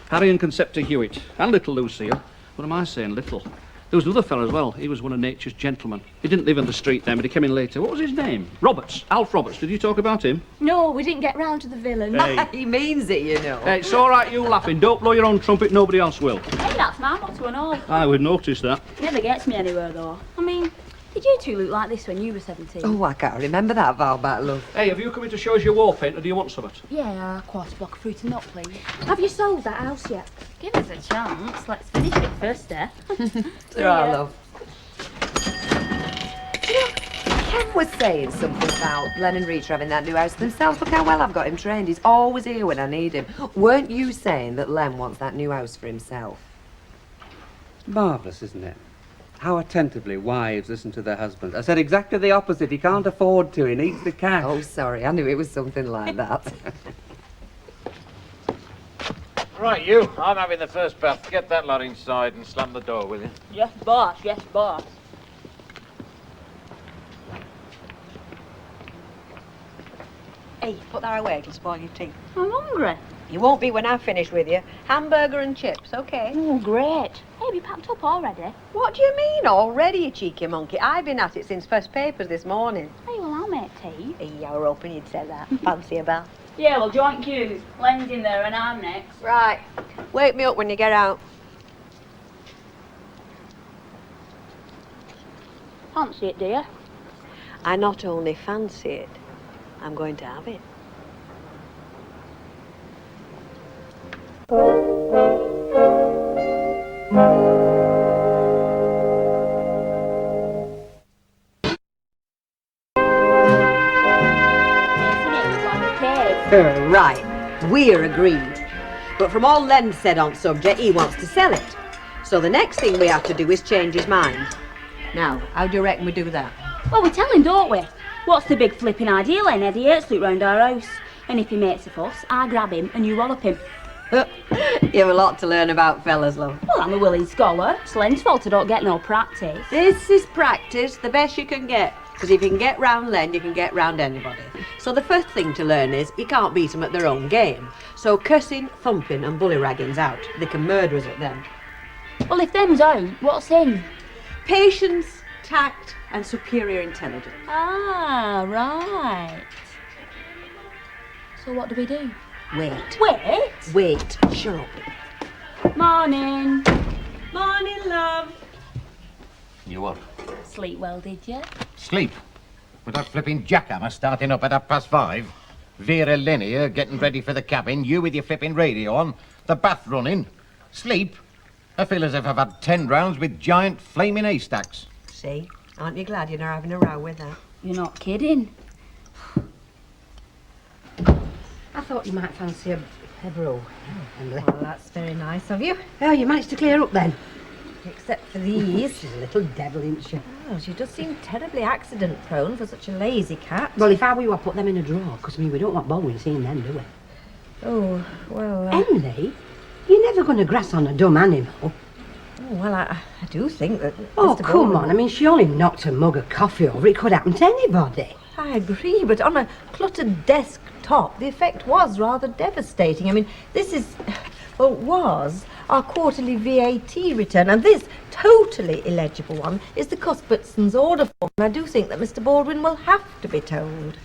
Harry and Concepta Hewitt. And little Lucille. What am I saying, little? There was another fellow as well. He was one of nature's gentlemen. He didn't live on the street then, but he came in later. What was his name? Roberts. Alf Roberts. Did you talk about him? No, we didn't get round to the villain. Hey. He means it, you know. Hey, it's all right, you laughing. Don't blow your own trumpet, nobody else will. Hey, that's my motto and all. I would notice that. Never gets me anywhere, though. I mean, did you two look like this when you were 17? Oh, I can't remember that vow back, love. Hey, have you come in to show us your war paint, or do you want something? Yeah, a quarter block of fruit and nut, please. Have you sold that house yet? Give us a chance. Let's finish it first, eh? There are, love. You know, Ken was saying something about Len and Rita having that new house themselves. Look how well I've got him trained. He's always here when I need him. Weren't you saying that Len wants that new house for himself? Marvellous, isn't it? How attentively wives listen to their husbands. I said exactly the opposite. He can't afford to. He needs the cash. Oh, sorry. I knew it was something like that. Right, you. I'm having the first bath. Get that lot inside and slam the door, will you? Yes, boss. Yes, boss. Hey, put that away, it'll spoil your teeth. I'm hungry. You won't be when I finish with you. Hamburger and chips, okay? Oh, great. Hey, have you packed up already? What do you mean, already, you cheeky monkey? I've been at it since first papers this morning. Hey, well, I'll make tea. Hey, I were hoping you'd say that. Fancy a bath. Yeah, well, joint queues. Len's in there and I'm next. Right. Wake me up when you get out. Fancy it, dear? I not only fancy it, I'm going to have it. Right, we're agreed. But from all Len said on subject, he wants to sell it. So the next thing we have to do is change his mind. Now, how do you reckon we do that? Well, we tell him, don't we? What's the big flipping idea, Len? Eddie hates loot round our house. And if he makes a fuss, I grab him and you wallop him. You have a lot to learn about fellas, love. Well, I'm a willing scholar. It's Len's fault I don't get no practice. This is practice, the best you can get. Because if you can get round Len, you can get round anybody. So the first thing to learn is you can't beat them at their own game. So cursing, thumping and bully-ragging's out. They can murder us at them. Well, if them's out, what's in? Patience, tact and superior intelligence. Ah, right. So what do we do? Wait. Wait? Wait. Shut up. Morning. Morning, love. You what? Sleep well, did you? Sleep? With that flipping jackhammer starting up at 5:30. Vera Lynn here getting ready for the cabin. You with your flipping radio on. The bath running. Sleep. I feel as if I've had 10 rounds with giant flaming haystacks. See? Aren't you glad you're not having a row with her? You're not kidding. I thought you might fancy a brew, Emily. Well, that's very nice of you. Oh, you managed to clear up then? Except for these. She's a little devil, isn't she? Oh, she does seem terribly accident-prone for such a lazy cat. Well, if I were you, I'd put them in a drawer, because, I mean, we don't want Baldwin seeing them, do we? Oh, well... Emily, you're never going to grass on a dumb animal. Oh, well, I do think that... Oh, Mr. come Baldwin... on. I mean, she only knocked a mug of coffee over. It could happen to anybody. I agree, but on a cluttered desktop, the effect was rather devastating. I mean, this is... Well, was our quarterly VAT return, and this totally illegible one is the Cuthbertson's order form. And I do think that Mr. Baldwin will have to be told.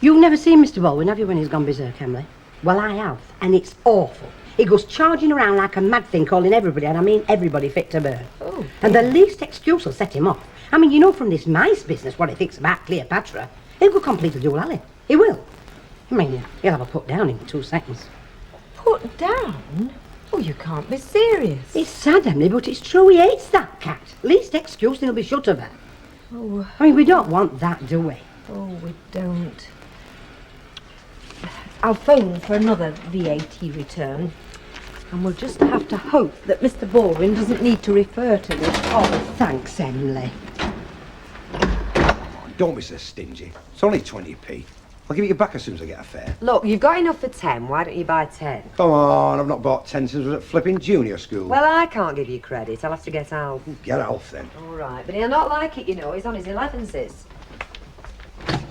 You've never seen Mr. Baldwin, have you, when he's gone berserk, Emily? Well, I have, and it's awful. He goes charging around like a mad thing, calling everybody, and I mean everybody, fit to burn. Oh. And the least excuse will set him off. I mean, you know from this mice business what he thinks about Cleopatra. He'll go completely dual alley. He will. I mean, he'll have a put down in 2 seconds. Put down? Oh, you can't be serious. It's sad, Emily, but it's true. He hates that cat. Least excuse, he'll be shut of her. Oh. I mean, we don't want that, do we? Oh, we don't. I'll phone for another VAT return. And we'll just have to hope that Mr. Baldwin doesn't need to refer to this. Oh, thanks, Emily. Don't be so stingy. It's only 20p. I'll give it you back as soon as I get a fare. Look, you've got enough for 10. Why don't you buy 10? Come on, I've not bought 10 since I was at flipping junior school. Well, I can't give you credit. I'll have to get Alf. Get Alf then. All right, but he'll not like it, you know. He's on his 11s.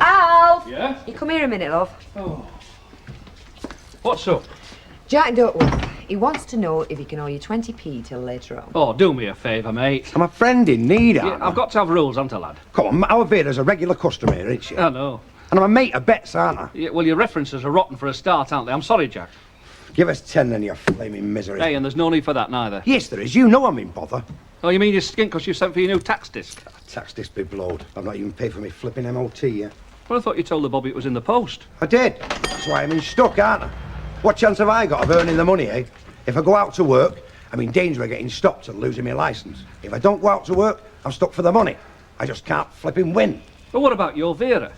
Alf! Yeah? You come here a minute, love. Oh. What's up? Jack Duckworth. He wants to know if he can owe you 20p till later on. Oh, do me a favour, mate. I'm a friend in need, Yeah, I've got to have rules, haven't I, lad? Come on, our Vera's a regular customer here, isn't she? I know. And I'm a mate of Bet's, aren't I? Yeah, well, your references are rotten for a start, aren't they? I'm sorry, Jack. Give us 10 then, you flaming misery. Hey, and there's no need for that, neither. Yes, there is. You know I'm in bother. Oh, you mean you're skint because you sent for your new tax disc? Tax disc be blowed. I've not even paid for me flipping MOT yet. Well, I thought you told the Bobby it was in the post. I did. That's why I'm in stuck, aren't I? What chance have I got of earning the money, eh? If I go out to work, I'm in danger of getting stopped and losing my licence. If I don't go out to work, I'm stuck for the money. I just can't flipping win. But what about your Vera?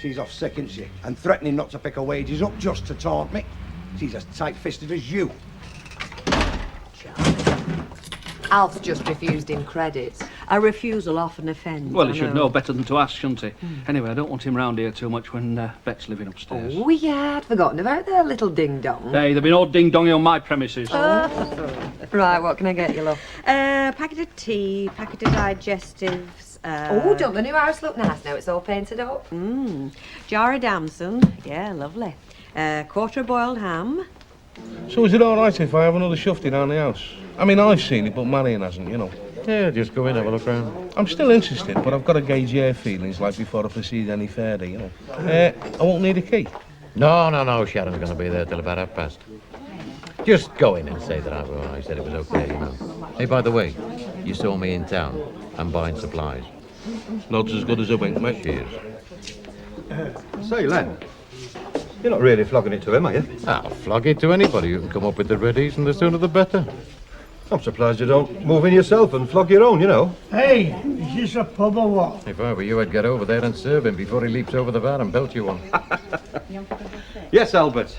She's off sick, isn't she? And threatening not to pick her wages up just to taunt me. She's as tight-fisted as you. Alf's just refused him credit. A refusal often offends. Well, he should know better than to ask, shouldn't he? Anyway, I don't want him round here too much when Bet's living upstairs. Oh, yeah, I'd forgotten about their little ding-dong. Hey, there'll be no ding-donging on my premises. Right, what can I get you, love? Packet of tea, packet of digestives. Oh, don't the new house look nice now? It's all painted up. Jar of damson. Yeah, lovely. Quarter of boiled ham. So is it all right if I have another shufty down the house? I mean, I've seen it, but Marion hasn't, you know. Yeah, just go in, have a look round. I'm still interested, but I've got to gauge your feelings, like before I proceed any further, you know. I won't need a key. No, Sharon's going to be there till about 1:30. Just go in and say that I said it was okay, you know. Hey, by the way, you saw me in town. I'm buying supplies. Nod's as good as a wink, mate. Cheers. Say, Len, you're not really flogging it to him, are you? I'll flog it to anybody who can come up with the readies, and the sooner the better. I'm surprised you don't move in yourself and flog your own, you know. Hey, is this a pub or what? If I were you, I'd get over there and serve him before he leaps over the bar and belt you one. Yes, Albert.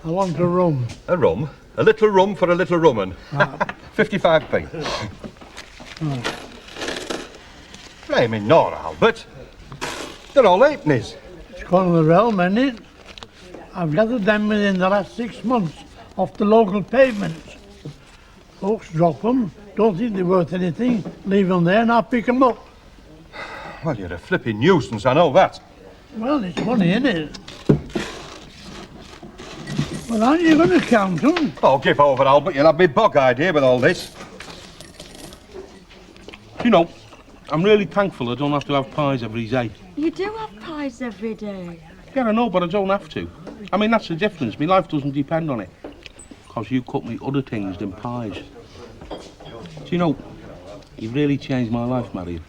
I want a rum. A rum? A little rum for a little rumman. 55p. Flaming Nora, Albert. They're all halfpennies. It's gone the realm, isn't it? I've gathered them within the last 6 months off the local pavements. Folks drop them, don't think they're worth anything, leave them there and I'll pick them up. Well, you're a flipping nuisance, I know that. Well, it's money, isn't it? Well, aren't you going to count them? Oh, give over, Albert. You'll have me bog-eyed here with all this. You know, I'm really thankful I don't have to have pies every day. You do have pies every day. Yeah, I know, but I don't have to. I mean, that's the difference. My life doesn't depend on it. Because you cook me other things than pies. Do you know, you've really changed my life, Marion.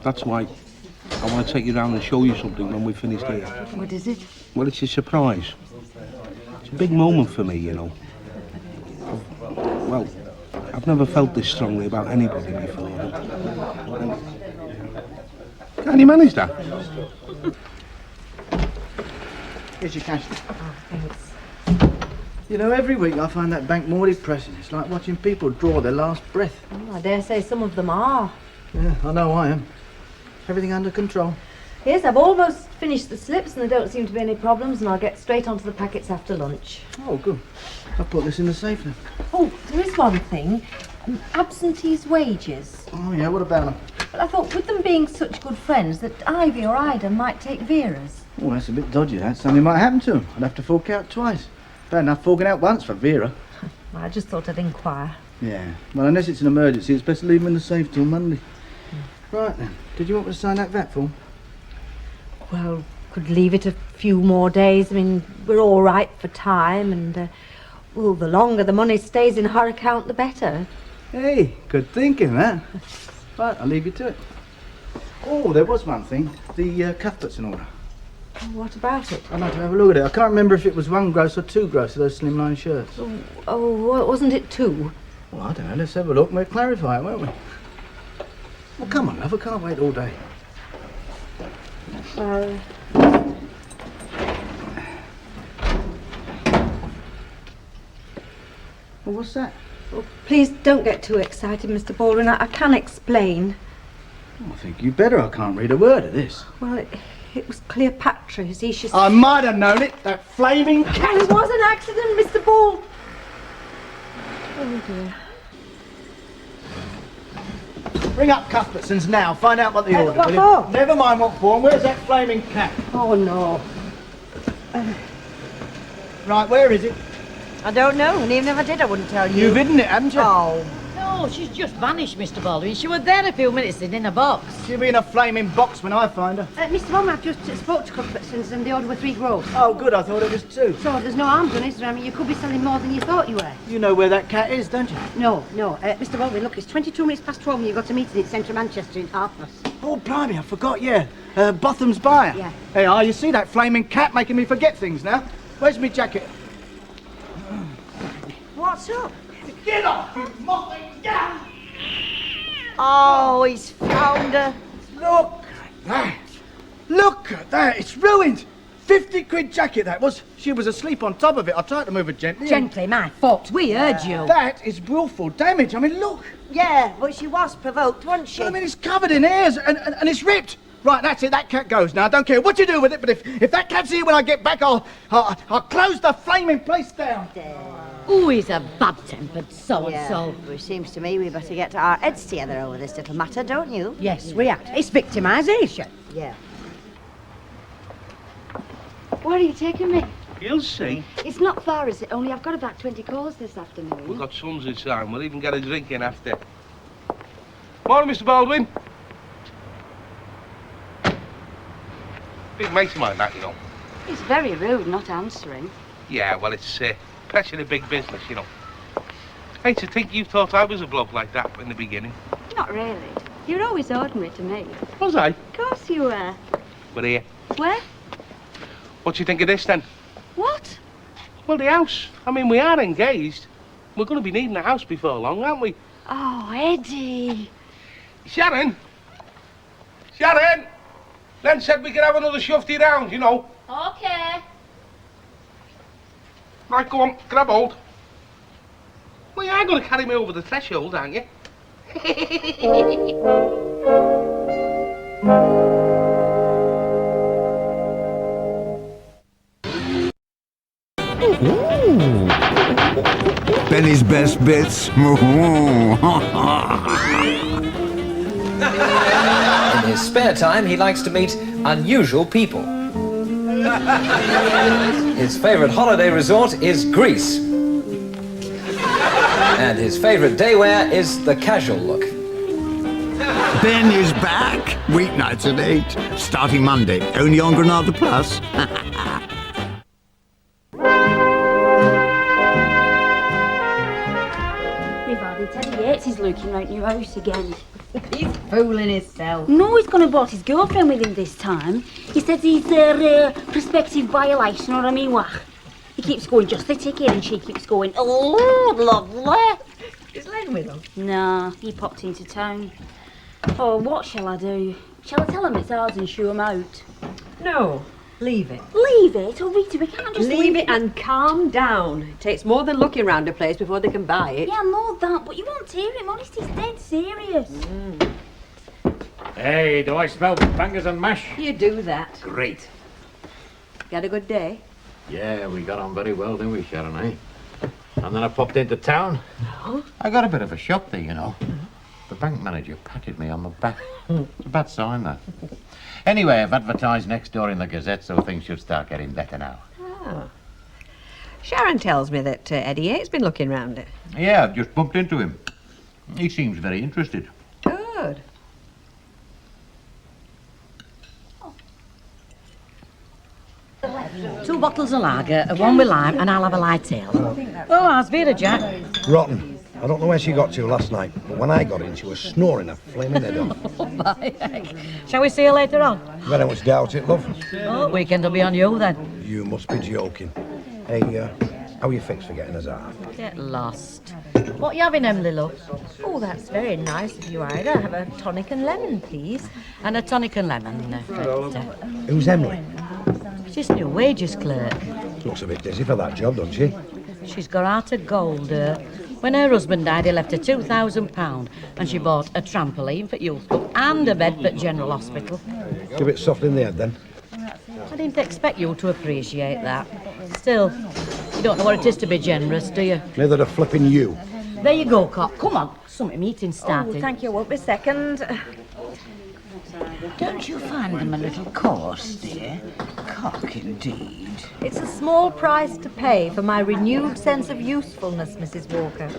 That's why I want to take you round and show you something when we've finished here. What is it? Well, it's a surprise. It's a big moment for me, you know. Well, I've never felt this strongly about anybody before. Can you manage that? Here's your cash. Thanks. You know, every week I find that bank more depressing. It's like watching people draw their last breath. I dare say some of them are. Yeah, I know I am. Everything under control. Yes, I've almost finished the slips and there don't seem to be any problems, and I'll get straight onto the packets after lunch. Oh, good. I'll put this in the safe now. Oh, there is one thing. Absentees' wages. Oh, yeah, what about them? But I thought with them being such good friends that Ivy or Ida might take Vera's. Oh, that's a bit dodgy, that. Something might happen to them. I'd have to fork out twice. Bad enough forking out once for Vera. I just thought I'd inquire. Yeah. Well, unless it's an emergency, it's best to leave them in the safe till Monday. Right, then. Did you want me to sign that VAT form? Well, could leave it a few more days. I mean, we're all right for time, and, well, the longer the money stays in her account, the better. Hey, good thinking, that. Right, I'll leave you to it. Oh, there was one thing. The cuthbert's in order. What about it? I'd like to have a look at it. I can't remember if it was 1 gross or 2 gross of those slimline shirts. Oh, wasn't it 2? Well, I don't know. Let's have a look and we'll clarify it, won't we? Well, come on, love. I can't wait all day. Well, what's that? Oh, please don't get too excited, Mr. Baldwin. I can explain. Oh, I think you better. I can't read a word of this. Well, it was Cleopatra, you see. She's... I might have known it. That flaming cat. It was an accident, Mr. Baldwin. Oh, dear. Ring up Cuthbertson's now. Find out what they ordered. What will you? for? Never mind what for. Where's that flaming cat? Oh, no. Right, where is it? I don't know, and even if I did, I wouldn't tell you. You've hidden it, haven't you? Oh. No, she's just vanished, Mr. Baldwin. She was there a few minutes in a box. She'll be in a flaming box when I find her. Mr. Baldwin, I've just spoke to Cuthbertson's and the order were 3 gross. Oh, good. I thought it was 2. So there's no harm done, is there? I mean, you could be selling more than you thought you were. You know where that cat is, don't you? No. Mr. Baldwin, look, it's 22 minutes past 12 and you've got a meeting in central Manchester in 1:30. Oh, blimey, I forgot, yeah. Botham's buyer. Yeah. Hey, you see that flaming cat making me forget things now? Where's my jacket? What's up? Get off, you mopping down! Oh, he's found her. Look at that. Look at that. It's ruined. 50 quid jacket that was. She was asleep on top of it. I tried to move her gently. Gently, my fault. We heard you. That is willful damage. I mean, look. Yeah, but she was provoked, wasn't she? I mean, it's covered in hairs and it's ripped. Right, that's it. That cat goes now. I don't care what you do with it, but if that cat's here when I get back, I'll close the flaming place down. Oh, he's a bad-tempered so-and-so. Well, it seems to me we better get our heads together over this little matter, don't you? Yes, we are. It's victimisation. Yeah. Where are you taking me? You'll see. It's not far, is it? Only I've got about 20 calls this afternoon. We've got sons inside. We'll even get a drink in after. Morning, Mr. Baldwin. Big mate of mine, that, you know. It's very rude not answering. Yeah, well, it's pressure in big business, you know. Hey, to think you thought I was a bloke like that in the beginning. Not really. You were always ordinary to me. Was I? Of course you were. But here. Where? What do you think of this, then? What? Well, the house. I mean, we are engaged. We're going to be needing a house before long, aren't we? Oh, Eddie. Sharon! Sharon! Len said we could have another shufty round, you know. Okay. Right, go on, grab hold. Well, you are going to carry me over the threshold, aren't you? Benny's best bits. In his spare time, he likes to meet unusual people. His favorite holiday resort is Greece. And his favorite daywear is the casual look. Ben is back. Weeknights at 8. Starting Monday. Only on Granada Plus. We've hardly 10 years he's looking round your house again. He's fooling himself. No, he's going to brought his girlfriend with him this time. He says he's a prospective violation, or I mean what? He keeps going, just the ticket, and she keeps going, oh, lovely. with them? Nah, he popped into town. Oh, what shall I do? Shall I tell him it's ours and shoo him out? No, leave it. Leave it? Oh, Rita, we can't just Leave it and calm down. It takes more than looking round a place before they can buy it. Yeah, more that, but you won't hear him. Honest, he's dead serious. Hey, do I smell bangers and mash? You do that. Great. You had a good day? Yeah, we got on very well, didn't we, Sharon, eh? And then I popped into town. I got a bit of a shock there, you know. The bank manager patted me on the back. It's a bad sign, that. Anyway, I've advertised next door in the Gazette, so things should start getting better now. Oh. Sharon tells me that Eddie Yates been looking round it. Yeah, I've just bumped into him. He seems very interested. Good. Two bottles of lager, one with lime, and I'll have a light ale. Oh, how's Vera, Jack? Rotten. I don't know where she got to last night, but when I got in, she was snoring her flaming head off. Oh, my heck. Shall we see her later on? Very much doubt it, love. Oh, weekend will be on you then. You must be joking. Hey, how are you fixed for getting us out? Get lost. What are you having, Emily, love? Oh, that's very nice of you, Ida. Have a tonic and lemon, please. And a tonic and lemon, Fred. Who's Emily? She's new wages clerk. Looks a bit dizzy for that job, doesn't she? She's got heart of gold. When her husband died, he left her £2,000, and she bought a trampoline for youth club and a bed for General Hospital. She's a bit soft in the head, then. I didn't expect you to appreciate that. Still, you don't know what it is to be generous, do you? Neither the flipping you. There you go, Cock. Come on. Something meeting started. Oh, thank you. Won't be a second. Don't you find them a little coarse, dear? Cock, indeed. It's a small price to pay for my renewed sense of usefulness, Mrs. Walker.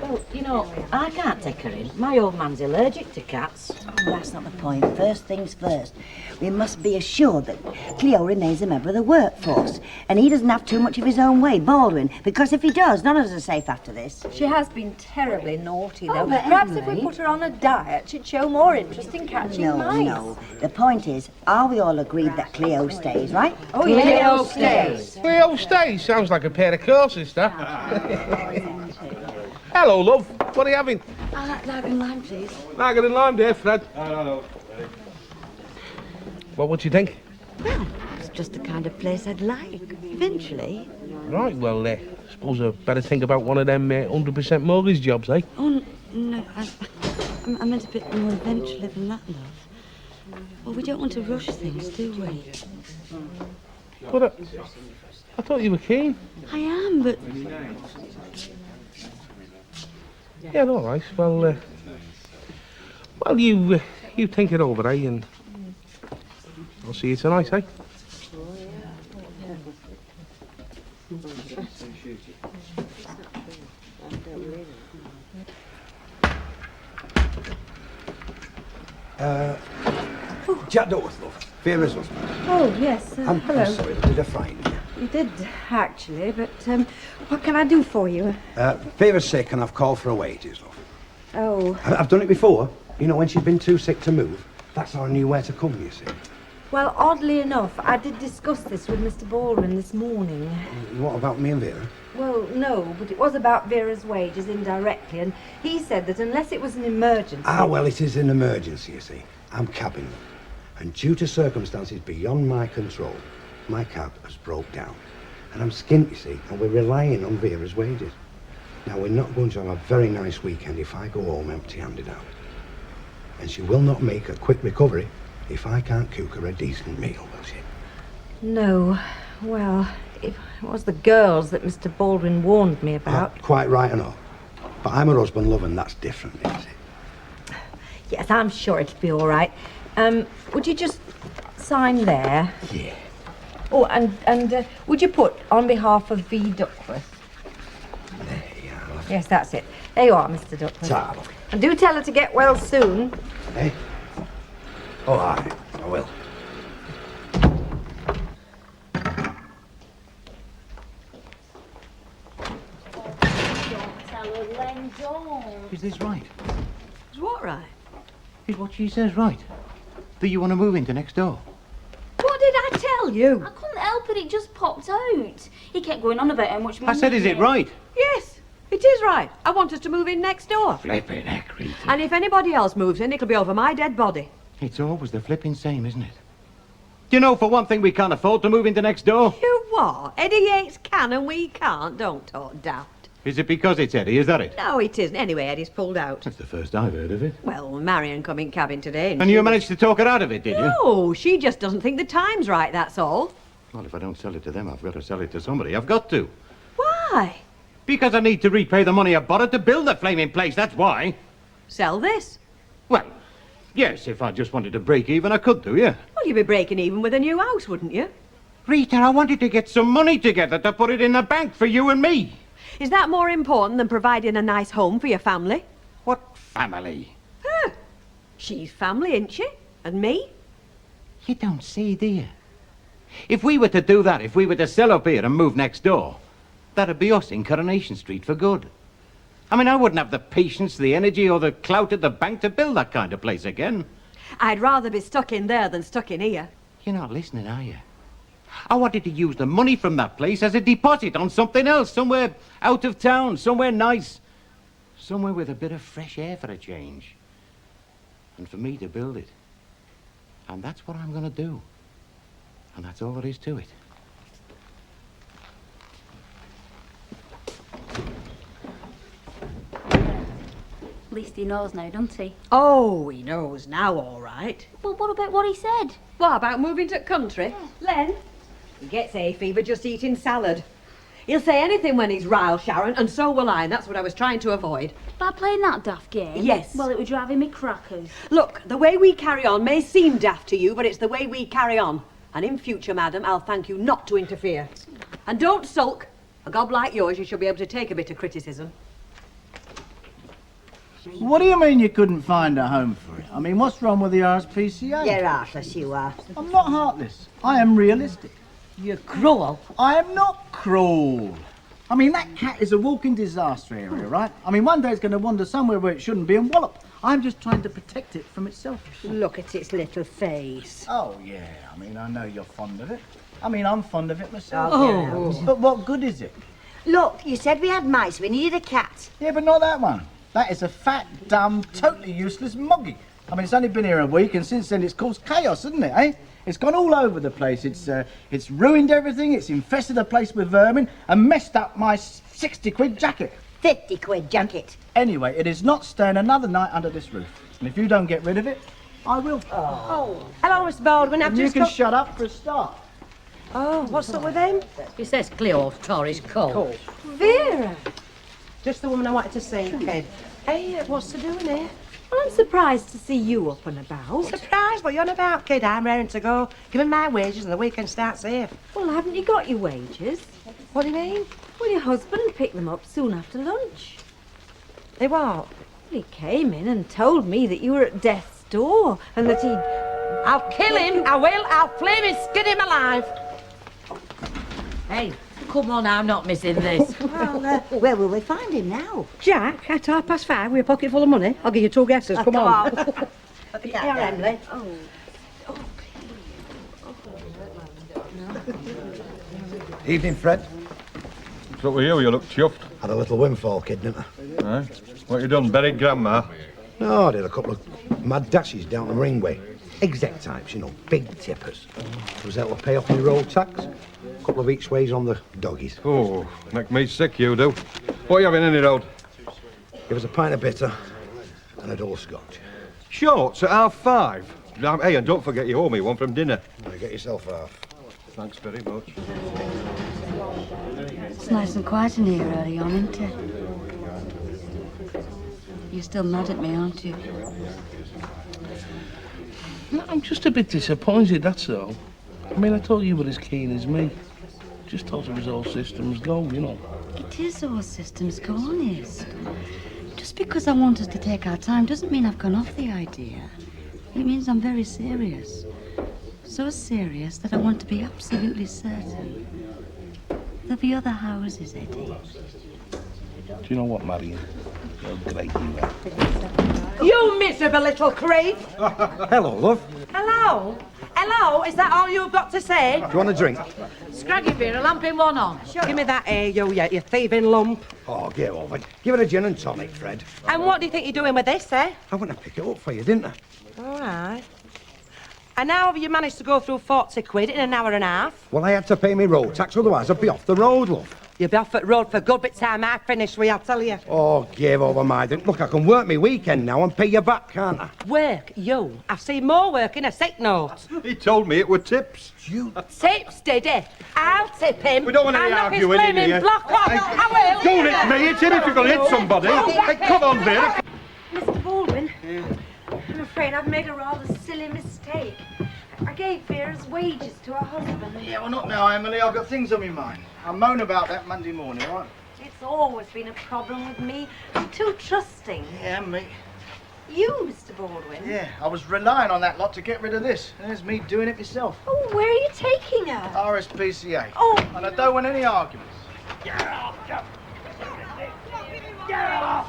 Well, you know, I can't take her in. My old man's allergic to cats. Oh, that's not the point. First things first. We must be assured that Cleo remains a member of the workforce, and he doesn't have too much of his own way, Baldwin, because if he does, none of us are safe after this. She has been terribly naughty, though. Oh, but Perhaps if we Emily- put her on a diet, she'd show more interest in catching mice. No. The point is, are we all agreed that Cleo stays, right? Oh, yeah. Cleo stays. Cleo stays? Sounds like a pair of courses, that. Hello, love. What are you having? I'll have lager and lime, please. Lager and lime, dear Fred. No. What would you think? Well, it's just the kind of place I'd like, eventually. Right, well, suppose I better think about one of them 100% mortgage jobs, eh? Oh, no, I meant a bit more eventually than that, love. Well, we don't want to rush things, do we? But I thought you were keen. I am, but... Yeah, all right. Well, you think it over, eh? And I'll see you tonight, eh? Jack Douglas, love. Vera's husband. Oh, yes. I'm hello. sorry, did I frighten you? You did, actually, but what can I do for you? Vera's sick and I've called for her wages, love. Oh, I've done it before. You know, when she's been too sick to move. That's how I knew where to come, you see. well, oddly enough, I did discuss this with Mr. Baldwin this morning. What about me and Vera? Well, no, but it was about Vera's wages indirectly, and he said that unless it was an emergency... Well, it is an emergency, you see. I'm cabbing them. And due to circumstances beyond my control, my cab has broke down. And I'm skint, you see, and we're relying on Vera's wages. Now, we're not going to have a very nice weekend if I go home empty-handed out. And she will not make a quick recovery if I can't cook her a decent meal, will she? No, well, it was the girls that Mr. Baldwin warned me about. Quite right and all. But I'm her husband, love, and that's different, isn't it? Yes, I'm sure it'll be all right. Would you just sign there? Yeah. Oh, and would you put on behalf of V. Duckworth? There you are. Yes, that's it. There you are, Mr. Duckworth. Ta, And do tell her to get well soon. Eh? Oh, aye, I will. Is this right? Is what right? Is what she says right? That you want to move into next door? What did I tell you? I couldn't help it, it just popped out. He kept going on about how much money... I said, is it right? Yes. It is right. I want us to move in next door. Flippin' heck, Rita. And if anybody else moves in, it'll be over my dead body. It's always the flipping same, isn't it? Do you know, for one thing, we can't afford to move into next door? You what? Eddie Yates can and we can't. Don't talk daft. Is it because it's Eddie, is that it? No, it isn't. Anyway, Eddie's pulled out. That's the first I've heard of it. Well, Marion come in cabin today. And you managed to talk her out of it, did you? No, she just doesn't think the time's right, that's all. Well, if I don't sell it to them, I've got to sell it to somebody. I've got to. Why? Because I need to repay the money I borrowed to build the flaming place, that's why. Sell this? Well, yes, if I just wanted to break even, I could do, yeah. Well, you'd be breaking even with a new house, wouldn't you? Rita, I wanted to get some money together to put it in the bank for you and me. Is that more important than providing a nice home for your family? What family? Her. She's family, isn't she? And me? You don't see, do you? If we were to do that, if we were to sell up here and move next door, that'd be us in Coronation Street for good. I mean, I wouldn't have the patience, the energy, or the clout at the bank to build that kind of place again. I'd rather be stuck in there than stuck in here. You're not listening, are you? I wanted to use the money from that place as a deposit on something else, somewhere out of town, somewhere nice. Somewhere with a bit of fresh air for a change. And for me to build it. And that's what I'm going to do. And that's all there is to it. At least he knows now, doesn't he? Oh, he knows now, all right. Well, what about what he said? What about moving to the country? Len? He gets hay fever just eating salad. He'll say anything when he's riled, Sharon, and so will I, and that's what I was trying to avoid. By playing that daft game? Yes. Well, it was driving me crackers. Look, the way we carry on may seem daft to you, but it's the way we carry on. And in future, madam, I'll thank you not to interfere. And don't sulk. A gob like yours, you should be able to take a bit of criticism. What do you mean you couldn't find a home for it? I mean, what's wrong with the RSPCA? You're heartless, you are. I'm not heartless. I am realistic. You're cruel. I am not cruel. I mean, that cat is a walking disaster area, right? I mean, one day it's going to wander somewhere where it shouldn't be and wallop. I'm just trying to protect it from itself. Look at its little face. Oh, yeah. I mean, I know you're fond of it. I mean, I'm fond of it myself. Oh. But what good is it? Look, you said we had mice. We needed a cat. Yeah, but not that one. That is a fat, dumb, totally useless moggy. I mean, it's only been here a week, and since then it's caused chaos, hasn't it, eh? It's gone all over the place. It's ruined everything, it's infested the place with vermin, and messed up my 60-quid jacket. 50-quid jacket. Anyway, it is not staying another night under this roof. And if you don't get rid of it, I will. Oh. Hello, Mr. Baldwin. I've And you just can got... shut up for a start. Oh, what's up with him? He says Cleo tore his coat. Vera. Just the woman I wanted to see, Ken. Hey, what's to doing here? Well, I'm surprised to see you up and about. Surprise, what you on about, kid? I'm raring to go. Give me my wages and the weekend starts safe. Well, haven't you got your wages? What do you mean? Well, your husband picked them up soon after lunch. They what? He came in and told me that you were at death's door and that he'd... I'll kill him, I will. I'll flame his skin him alive. Hey, come on, I'm not missing this. Well, where will we find him now? Jack, at 5:30 with a pocket full of money. I'll give you 2 guesses. Come on. Here, Emily. Evening, Fred. What's up with you? You look chuffed. Had a little windfall kid, didn't I? Eh? What you done? Buried Grandma? No, I did a couple of mad dashes down the ringway. Exec types, you know, big tippers. Was able to pay off my road tax. A couple of each ways on the doggies. Oh, make me sick, you do. What are you having in the road? Give us a pint of bitter and a double scotch. Shorts at 5:30. Hey, and don't forget you owe me one from dinner. Now get yourself half. Thanks very much. It's nice and quiet in here early on, isn't it? You're still mad at me, aren't you? No, I'm just a bit disappointed, that's all. I mean, I thought you were as keen as me. Just thought it was all systems go, you know. It is all systems go, honest. Just because I want us to take our time doesn't mean I've gone off the idea. It means I'm very serious. So serious that I want to be absolutely certain. There'll be other houses, Eddie. Do you know what, Marion? You're great, you are. You miserable little creep. Hello, love. Hello. Hello, is that all you've got to say? Do you want a drink? Scraggy Vera, lamping one on. Give me that air, you thieving lump. Oh, get over it. Give it a gin and tonic, Fred. And what do you think you're doing with this, eh? I went to pick it up for you, didn't I? All right. And how have you managed to go through 40 quid in an hour and a half? Well, I had to pay me road tax, otherwise I'd be off the road, love. You'll be off at road for good by the time I finish with you, I'll tell you. Oh, give over my drink. Look, I can work me weekend now and pay you back, can't I? Work, you? I've seen more work in a sick note. He told me it were tips. You... Tips, did he? I'll tip him. We don't want any I'll knock his arguing in flaming here. block off. I will. Don't hit me, it's him if you're going to hit somebody. Hey, come on, Vera. Mr. Baldwin, I'm afraid I've made a rather silly mistake. I gave Vera's wages to her husband. Yeah, well, not now, Emily. I've got things on my mind. I'll moan about that Monday morning, all right? It's always been a problem with me. I'm too trusting. Yeah, me. You, Mr. Baldwin? Yeah, I was relying on that lot to get rid of this. There's me doing it myself. Oh, where are you taking her? RSPCA. Oh. And I don't want any arguments. Get off! Get off!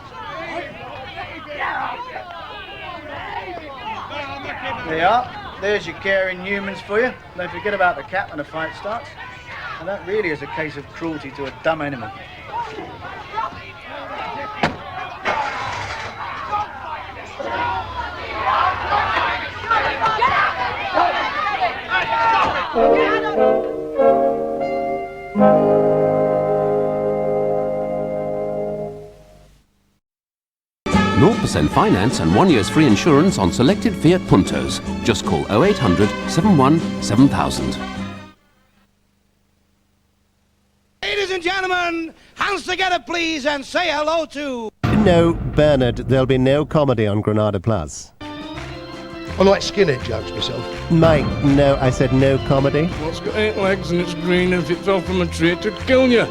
There you are. There's your caring humans for you. Don't forget about the cat when the fight starts. And that really is a case of cruelty to a dumb animal. % finance and 1 year's free insurance on selected Fiat Puntos. Just call 0800 71 7000. Ladies and gentlemen, hands together please and say hello to... No, Bernard, there'll be no comedy on Granada Plus. I like skinhead jokes myself. Mike, no, I said no comedy. What's got 8 legs and it's green, and if it fell from a tree it'd kill you.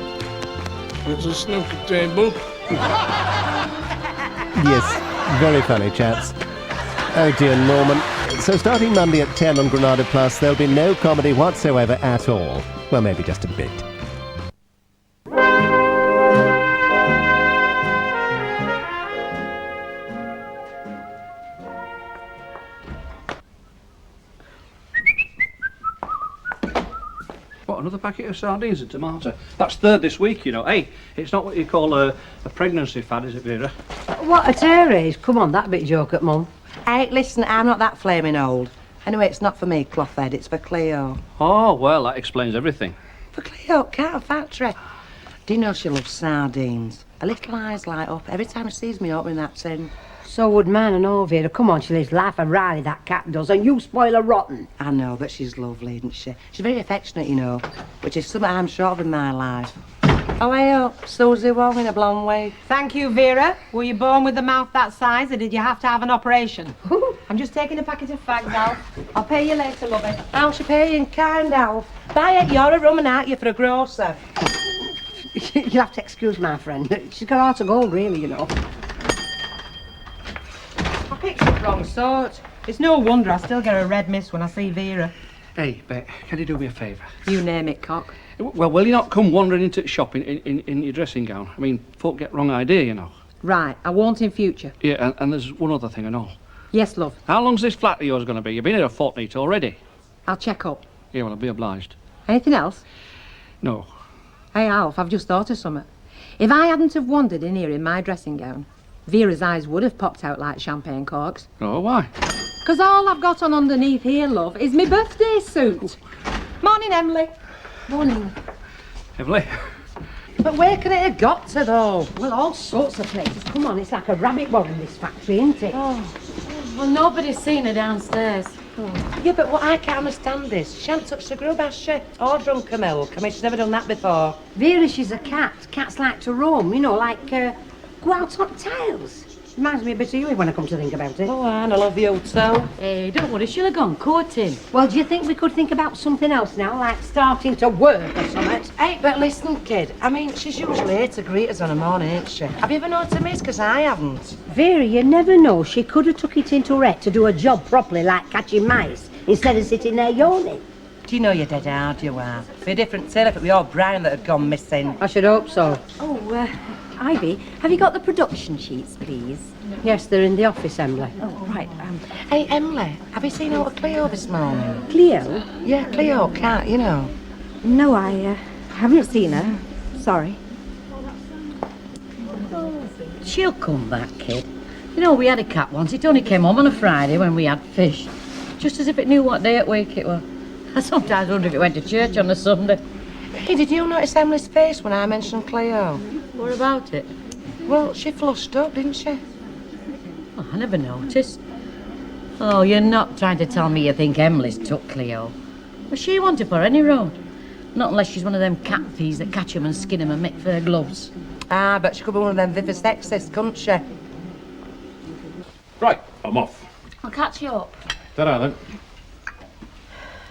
It's a snooker table. Yes, very funny, chaps. Oh dear, Norman. So starting Monday at 10 on Granada Plus, there'll be no comedy whatsoever at all. Well, maybe just a bit. What, another packet of sardines and tomato? That's third this week, you know. Hey, it's not what you call a pregnancy fad, is it, Vera? What, at her age? Come on, that bit joke at Mum. Hey, listen, I'm not that flaming old. Anyway, it's not for me, Cloughhead, it's for Cleo. Oh, well, that explains everything. For Cleo, Cat Factory. Do you know she loves sardines? Her little eyes light up every time she sees me opening that tin. So would mine and all, Vera. Come on, she lives life of Riley, that cat does, and you spoil her rotten. I know, but she's lovely, isn't she? She's very affectionate, you know, which is something I'm short of in my life. Oh, hey, Susie Wong in a blonde wig. Thank you, Vera. Were you born with a mouth that size, or did you have to have an operation? I'm just taking a packet of fags, Alf. I'll pay you later, lovey. How's she paying? Kind, Alf. Buy it, you're a rum and out you for a grocer. You'll have to excuse my friend. She's got heart of gold, really, you know. I picked the wrong sort. It's no wonder I still get a red mist when I see Vera. Hey, Bet, can you do me a favour? You name it, cock. Well, will you not come wandering into the shop in your dressing gown? I mean, folk get wrong idea, you know. Right, I won't in future. Yeah, and there's one other thing and all. Yes, love. How long's this flat of yours going to be? You've been here a fortnight already. I'll check up. Yeah, well, I'll be obliged. Anything else? No. Hey, Alf, I've just thought of something. If I hadn't have wandered in here in my dressing gown, Vera's eyes would have popped out like champagne corks. Oh, why? Because all I've got on underneath here, love, is my birthday suit. Morning, Emily. Morning. Emily? But where could it have got to, though? Well, all sorts of places. Come on, it's like a rabbit warren, this factory, isn't it? Well, nobody's seen her downstairs. Yeah, but what I can't understand is, she hasn't touched the grub, has she? Or drunk her milk. I mean, she's never done that before. Vera, she's a cat. Cats like to roam, you know, like, go out on tails. Reminds me a bit of you when I come to think about it. Oh, Anne, I love you too. Hey, don't worry, she'll have gone courting. Well, do you think we could think about something else now, like starting to work or something? Hey, but listen, kid, I mean, she's usually here to greet us on a morning, ain't she? Have you ever noticed miss? Because I haven't. Vera, you never know. She could have took it into her head to do a job properly, like catching mice, instead of sitting there yawning. Do you know you're dead hard, you are? Be a different tale if it were your Brian that had gone missing. I should hope so. Oh, Ivy, have you got the production sheets, please? Yes, they're in the office, Emily. Oh, right. Hey, Emily, have you seen old Cleo this morning? Cleo? Yeah, Cleo, cat, you know. No, I haven't seen her. Sorry. She'll come back, kid. You know, we had a cat once. It only came home on a Friday when we had fish. Just as if it knew what day at week it was. I sometimes wonder if it went to church on a Sunday. Hey, did you notice Emily's face when I mentioned Cleo? What about it? Well, she flushed up, didn't she? Oh, I never noticed. Oh, you're not trying to tell me you think Emily's took Cleo. Well, she wanted for any road. Not unless she's one of them cat thieves that catch 'em and skin 'em and make fur gloves. Ah, but she could be one of them vivisexists, couldn't she? Right, I'm off. I'll catch you up. Ta-ra then.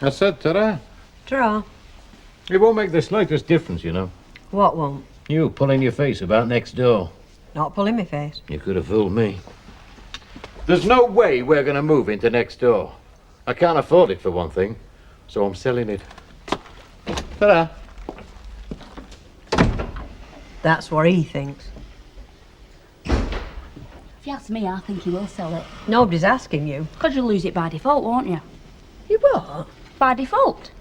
I said ta-ra. Ta-ra. It won't make the slightest difference, you know. What won't? You pulling your face about next door. Not pulling my face. You could have fooled me. There's no way we're going to move into next door. I can't afford it for one thing, so I'm selling it. Ta-ra. That's what he thinks. If you ask me, I think you will sell it. Nobody's asking you. Because you'll lose it by default, won't you? You what? By default.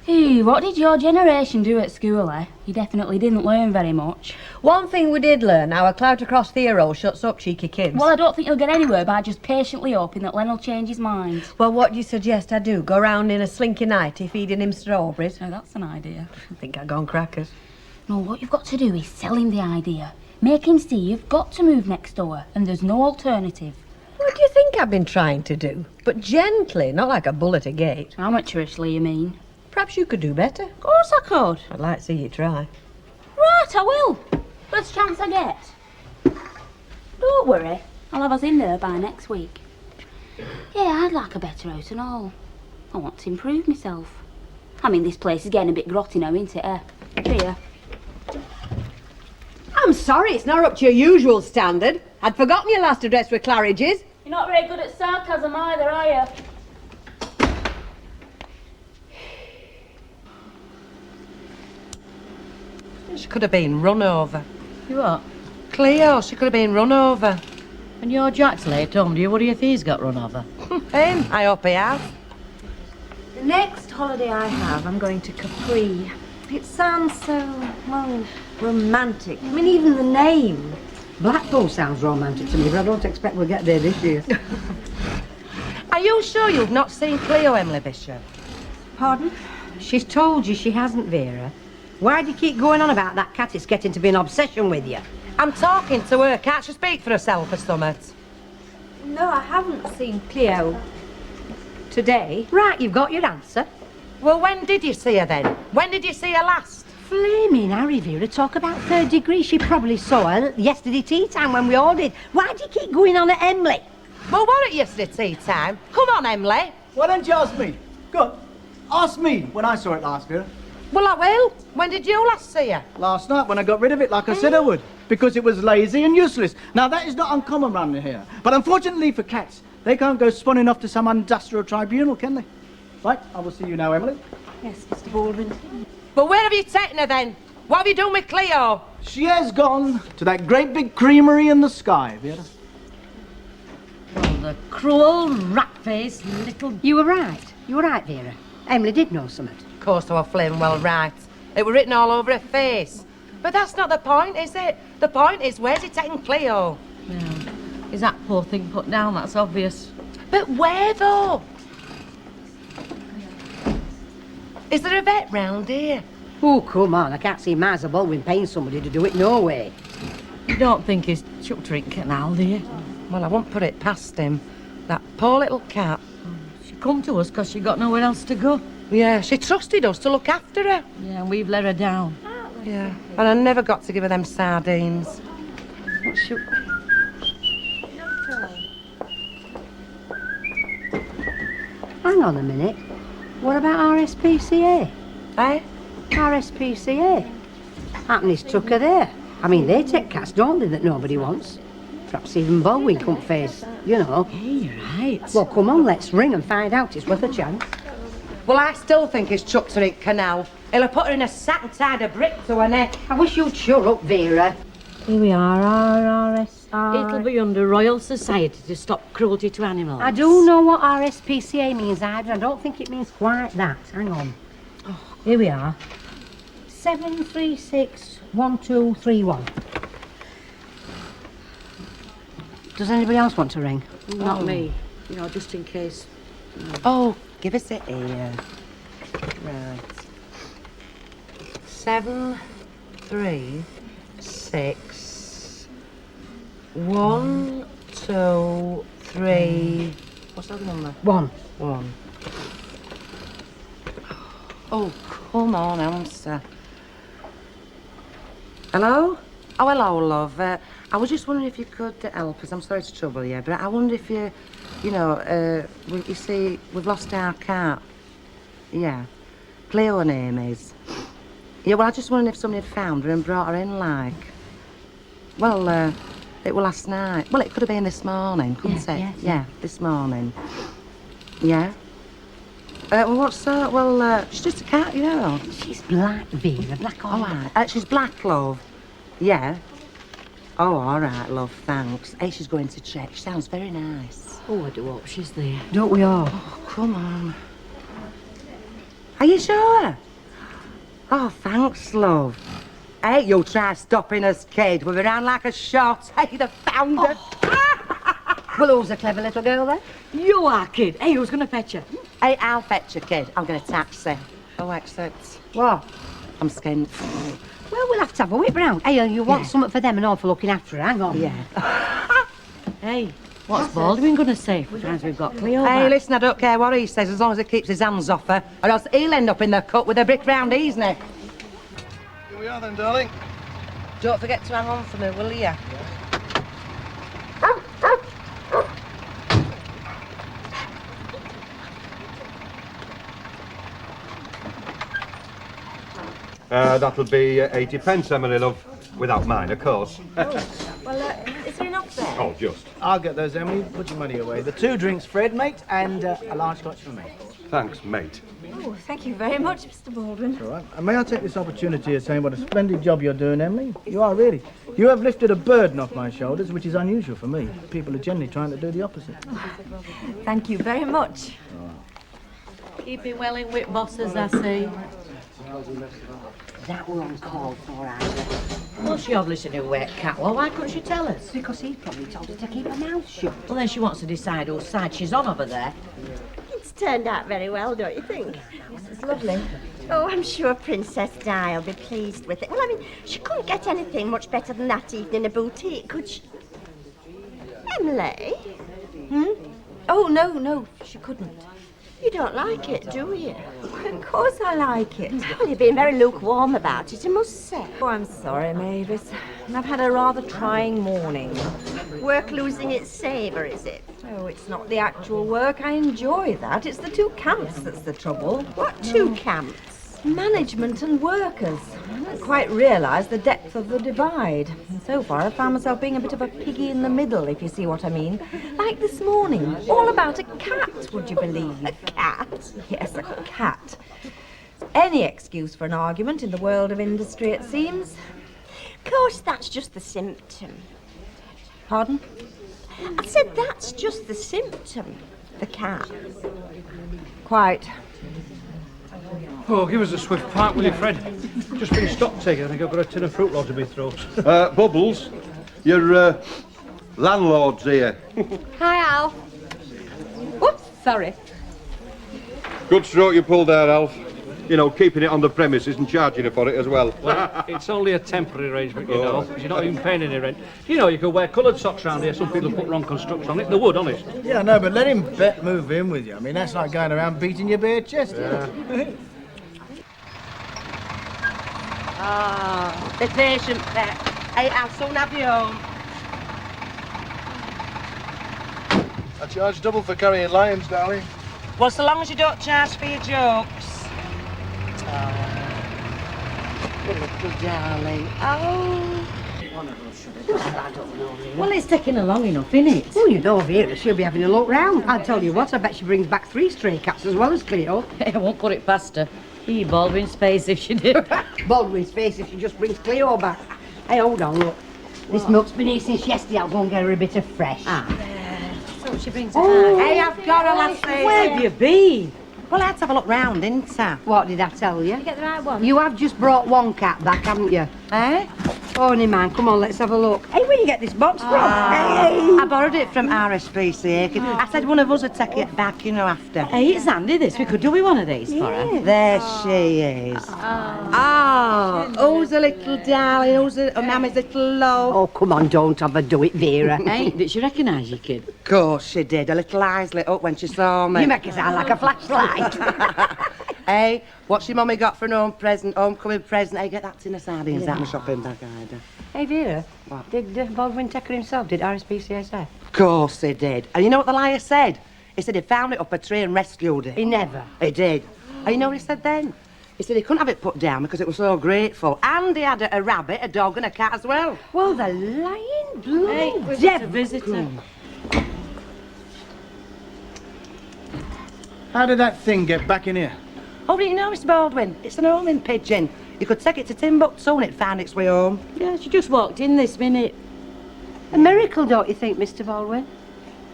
Hey, what did your generation do at school, eh? You definitely didn't learn very much. One thing we did learn, our clout across the hero shuts up cheeky kids. Well, I don't think you'll get anywhere by just patiently hoping that Len will change his mind. Well, what do you suggest I do? Go round in a slinky nightie feeding him strawberries? Oh, that's an idea. I think I've gone crackers. No, what you've got to do is sell him the idea. Make him see you've got to move next door and there's no alternative. What do you think I've been trying to do? But gently, not like a bull at a gate. Amateurishly, you mean? Perhaps you could do better. Of course I could. I'd like to see you try. Right, I will. First chance I get. Don't worry, I'll have us in there by next week. Yeah, I'd like a better house and all. I want to improve myself. I mean, this place is getting a bit grotty now, isn't it, eh? Here. I'm sorry, it's not up to your usual standard. I'd forgotten your last address with Claridge's. You're not very good at sarcasm either, are you? She could have been run over. You what? Cleo, she could have been run over. And your Jack's late home, do you? What do you think he's got run over? Him, I hope he has. The next holiday I have, I'm going to Capri. It sounds so, well, romantic. I mean, even the name. Blackpool sounds romantic to me, but I don't expect we'll get there this year. Are you sure you've not seen Cleo, Emily Bishop? Pardon? She's told you she hasn't, Vera. Why do you keep going on about that cat? It's getting to be an obsession with you. I'm talking to her. Can't she speak for herself or something? No, I haven't seen Cleo today. Right, you've got your answer. Well, when did you see her then? When did you see her last? Flaming Harry, Vera, talk about third degree. She probably saw her yesterday tea time when we all did. Why do you keep going on at Emily? Well, what at yesterday tea time? Come on, Emily. Why don't you ask me? Go on. Ask me when I saw it last, Vera. Well, I will. When did you last see her? Last night when I got rid of it like I said I would. Because it was lazy and useless. Now, that is not uncommon round here. But unfortunately for cats, they can't go swanning off to some industrial tribunal, can they? Right, I will see you now, Emily. Yes, Mr. Baldwin. But where have you taken her then? What have you done with Cleo? She has gone to that great big creamery in the sky, Vera. Oh, the cruel, rat-faced little... You were right. You were right, Vera. Emily did know something. Of course, I was flaming well right. It were written all over her face. But that's not the point, is it? The point is, where's he taking Cleo? Yeah. Is that poor thing put down? That's obvious. But where, though? Is there a vet round here? Oh, come on. I can't see Mike Baldwin paying somebody to do it. No way. You don't think he's chucked her in canal, do you? Well, I won't put it past him. That poor little cat. She come to us because she got nowhere else to go. Yeah, she trusted us to look after her. Yeah, and we've let her down. Yeah, and I never got to give her them sardines. What's she... Hang on a minute. What about RSPCA? Eh? RSPCA. Happiness took her there. I mean, they take cats, don't they, that nobody wants? Perhaps even Baldwin couldn't face, you know. Hey, you're right. Well, come on, let's ring and find out. It's worth a chance. Well, I still think he's chucked her in canal. He'll have put her in a sack and tied a brick to her neck. I wish you'd shut up, Vera. Here we are, RRSI. It'll be under Royal Society to Stop Cruelty to Animals. I do know what RSPCA means, Ida. I don't think it means quite that. Hang on. Here we are. 7361231. Does anybody else want to ring? Not me. You know, just in case. Oh, give us it here. Right. 73612. What's the other number? 1. Oh, come on, answer. Hello? Oh, hello, love. I was just wondering if you could help us. I'm sorry to trouble you, but I wonder if you know, you see, we've lost our cat. Yeah. Cleo, her name is. Yeah, well, I just wondered if somebody had found her and brought her in, like. Well, it was last night. Well, it could have been this morning, couldn't it? Yeah, this morning. Yeah? Well, what's that? Well, she's just a cat, you know. She's black, Vera. Black or white? Right. She's black, love. Yeah. Oh, all right, love, thanks. Hey, she's going to check. She sounds very nice. Oh, I do hope she's there. Don't we all? Oh, come on. Are you sure? Oh, thanks, love. Hey, you try stopping us, kid. We're around like a shot. Hey, they found her. Well, who's a clever little girl, then? You are, kid. Hey, who's going to fetch her? Hey, I'll fetch her, kid. I'm going to taxi. Oh, except... What? I'm skint. Well, we'll have to have a whip round. Hey, you want something for them and all for looking after her? Hang on. Yeah. Hey, what's Baldwin going to say? Finds we've got Cleo Hey, back. listen, I don't care what he says, as long as he keeps his hands off her, or else he'll end up in the cut with a brick round his neck. Here we are then, darling. Don't forget to hang on for me, will you? That'll be 80 pence, Emily, love. Without mine, of course. Well, is there enough there? Oh, just. I'll get those, Emily. Put your money away. The 2 drinks, Fred, mate, and a large scotch for me. Thanks, mate. Oh, thank you very much, Mr. Baldwin. All right. And may I take this opportunity of saying what a splendid job you're doing, Emily? You are really. You have lifted a burden off my shoulders, which is unusual for me. People are generally trying to do the opposite. Thank you very much. Keeping well in with bosses, I see. That were uncalled for, Ida. Well, she obviously knew where cat was. Why couldn't she tell us? Because he probably told her to keep her mouth shut. Well, then she wants to decide whose side she's on over there. It's turned out very well, don't you think? Yes, it's lovely. Oh, I'm sure Princess Di will be pleased with it. Well, I mean, she couldn't get anything much better than that even in a boutique, could she? Emily? Oh, no, she couldn't. You don't like it, do you? Of course I like it. Well, you've been very lukewarm about it, I must say. Oh, I'm sorry, Mavis. I've had a rather trying morning. Work losing its savour, is it? Oh, it's not the actual work. I enjoy that. It's the 2 camps that's the trouble. What 2 camps? Management and workers. I don't quite realise the depth of the divide. And so far, I've found myself being a bit of a piggy in the middle, if you see what I mean. Like this morning, all about a cat, would you believe? A cat? Yes, a cat. Any excuse for an argument in the world of industry, it seems. Of course, that's just the symptom. Pardon? I said that's just the symptom. The cat. Quite. Oh, give us a swift pipe, will you, Fred? Just been stock taking. I think I've got a tin of fruit lodge in my throat. Bubbles, your landlord's here. Hi, Alf. Oops, sorry. Good stroke you pulled there, Alf. You know, keeping it on the premises and charging her for it as well. Well, it's only a temporary arrangement, you know, because you're not even paying any rent. You know, you could wear coloured socks round here. Some people put wrong construction on it. They would, honest. Yeah, no, but let him move in with you. I mean, that's like going around beating your bare chest. Yeah. Ah, be patient, pet. Hey, I'll soon have you home. I charge double for carrying lions, darling. Well, so long as you don't charge for your jokes. Oh, little darling. Oh. I don't know, Vera. Well, it's taking her long enough, innit? Well, you know, Vera, she'll be having a look round. I'll tell you what, I bet she brings back 3 stray cats as well as Cleo. I won't put it past her. He Baldwin's face if she did. Baldwin's face if she just brings Cleo back. Hey, hold on, look. This milk's been here since yesterday. I'll go and get her a bit of fresh. So she brings Hey, I've got a lassie. Where have you been? Well, I had to have a look round, didn't I? What did I tell you? You get the right one? You have just brought 1 cat back, haven't you? Eh? Pony man, come on, let's have a look. Hey, where you get this box from? Hey! I borrowed it from RSPCA. I said one of us would take it back, you know, after. Hey, it's handy this. We could do with one of these for her. There she is. Oh, who's a little darling? Who's a Mammy's little love? Oh, come on, don't have her do it, Vera. Hey, did she recognise you, kid? Of course she did. Her little eyes lit up when she saw me. You make it sound like a flashlight. Hey, what's your mummy got for an homecoming present? Hey, get that tin of sardines out of my shopping bag, Ida. Hey, Vera, did Baldwin take her himself? Did RSPCA say? Of course he did. And you know what the liar said? He said he found it up a tree and rescued it. He never. He did. And you know what he said then? He said he couldn't have it put down because it was so grateful. And he had a rabbit, a dog and a cat as well. Well, the lying blue Hey, devil. visitor. How did that thing get back in here? Oh, didn't you know, Mr. Baldwin? It's an homing pigeon. You could take it to Timbuktu and it'd find its way home. Yeah, she just walked in this minute. A miracle, don't you think, Mr. Baldwin?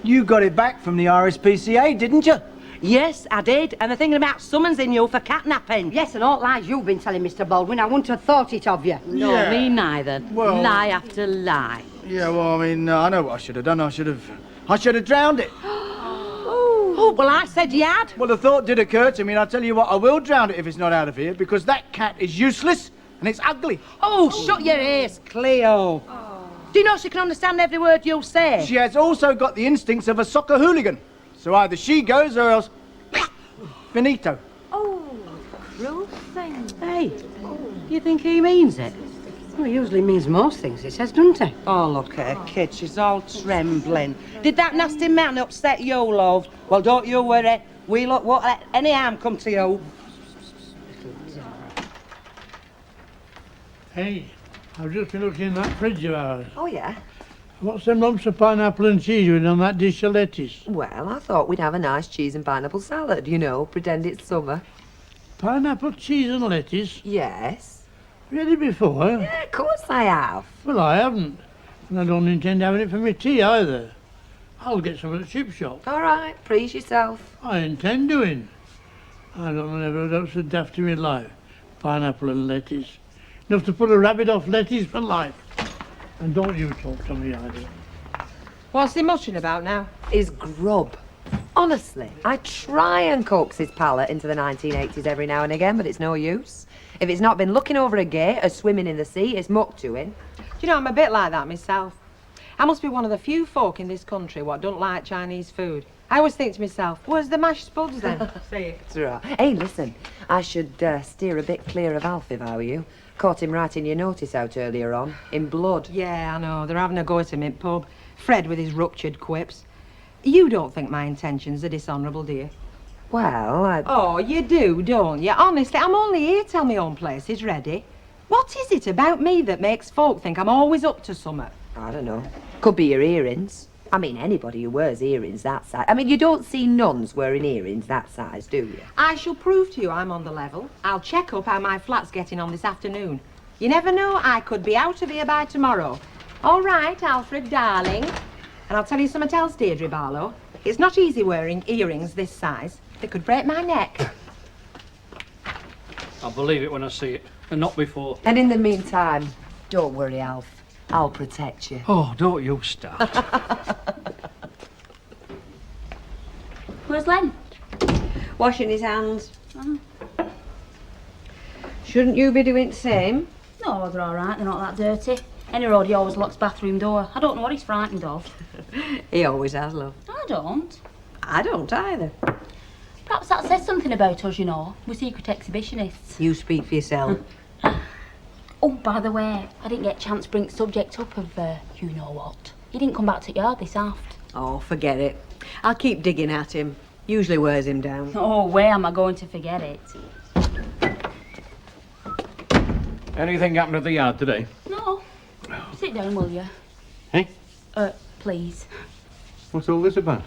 You got it back from the RSPCA, didn't you? Yes, I did. And they're thinking about summonsing you for catnapping. Yes, and all lies you've been telling Mr. Baldwin. I wouldn't have thought it of you. No, Yeah. me neither. Well- Lie after lie. Yeah, well, I mean, I know what I should have done. I should have drowned it. Oh, well, I said you had. Well, the thought did occur to me, and I'll tell you what, I will drown it if it's not out of here, because that cat is useless, and it's ugly. Oh, shut your ears, Cleo. Do you know she can understand every word you say? She has also got the instincts of a soccer hooligan. So either she goes or else... finito. Oh, cruel thing. Hey, do you think he means it? Well, it usually means most things, it says, doesn't it? Oh, look at her, kid. She's all trembling. Did that nasty man upset you, love? Well, don't you worry. Won't let any harm come to you. Hey, I've just been looking in that fridge of ours. Oh, yeah? What's them lumps of pineapple and cheese with on that dish of lettuce? Well, I thought we'd have a nice cheese and pineapple salad, you know, pretend it's summer. Pineapple, cheese and lettuce? Yes. Really before? Yeah, of course I have. Well, I haven't. And I don't intend having it for my tea either. I'll get some at the chip shop. All right, please yourself. I intend doing. I don't never done so daft in my life. Pineapple and lettuce. Enough to put a rabbit off lettuce for life. And don't you talk to me either. What's he muttering about now? Is grub. Honestly, I try and coax his palate into the 1980s every now and again, but it's no use. If it's not been looking over a gate or swimming in the sea, it's muck to him. Do you know, I'm a bit like that myself. I must be one of the few folk in this country what don't like Chinese food. I always think to myself, where's the mashed spuds then? See? That's right. Hey, listen, I should steer a bit clear of Alf if I were you. Caught him writing your notice out earlier on, in blood. Yeah, I know. They're having a go at him in pub. Fred with his ruptured quips. You don't think my intentions are dishonourable, do you? Well, Oh, you do, don't you? Honestly, I'm only here till my own place is ready. What is it about me that makes folk think I'm always up to something? I don't know. Could be your earrings. I mean, anybody who wears earrings that size. I mean, you don't see nuns wearing earrings that size, do you? I shall prove to you I'm on the level. I'll check up how my flat's getting on this afternoon. You never know, I could be out of here by tomorrow. All right, Alfred, darling. And I'll tell you something else, Deirdre Barlow. It's not easy wearing earrings this size. They could break my neck. I'll believe it when I see it, and not before. And in the meantime, don't worry, Alf. I'll protect you. Oh, don't you start. Where's Len? Washing his hands. Oh. Shouldn't you be doing the same? No, they're all right. They're not that dirty. Any road, he always locks bathroom door. I don't know what he's frightened of. He always has, love. I don't. I don't either. Perhaps that says something about us, you know. We're secret exhibitionists. You speak for yourself. Oh, by the way, I didn't get a chance to bring the subject up of you know what. He didn't come back to yard this aft. Oh, forget it. I'll keep digging at him. Usually wears him down. Oh, where am I going to forget it? Anything happened at the yard today? No. Sit down, will you? Hey? Please. What's all this about?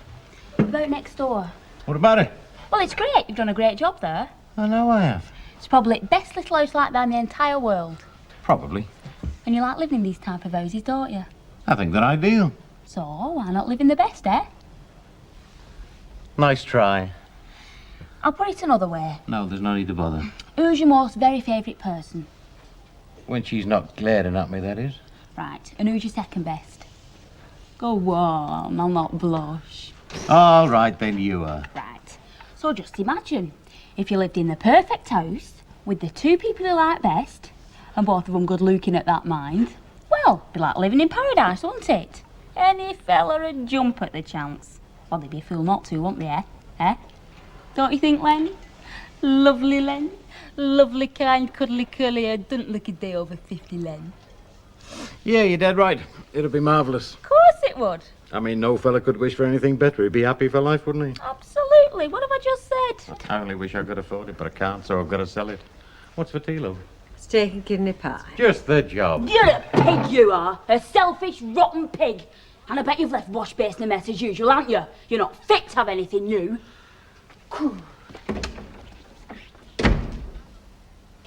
About next door. What about it? Well, it's great. You've done a great job there. I know I have. It's probably the best little house like that in the entire world. Probably. And you like living in these type of houses, don't you? I think they're ideal. So, why not live in the best, eh? Nice try. I'll put it another way. No, there's no need to bother. Who's your most very favourite person? When she's not glaring at me, that is. Right, and who's your second best? Go on, I'll not blush. All right, then you are. Right, so just imagine if you lived in the perfect house with the two people you like best, and both of them good looking at that mind. Well, it'd be like living in paradise, wouldn't it? Any fella would jump at the chance. Well, they'd be a fool not to, wouldn't they, eh? Don't you think, Len? Lovely Len. Lovely, kind, cuddly, curly hair. Doesn't look a day over 50, Len. Yeah, you're dead right. It'd be marvellous. Of course it would. I mean, no fella could wish for anything better. He'd be happy for life, wouldn't he? Absolutely. What have I just said? I only wish I could afford it, but I can't, so I've got to sell it. What's for tea, love? Steak and kidney pie. Just the job. You're a pig, you are. A selfish, rotten pig. And I bet you've left wash basin a mess as usual, aren't you? You're not fit to have anything new.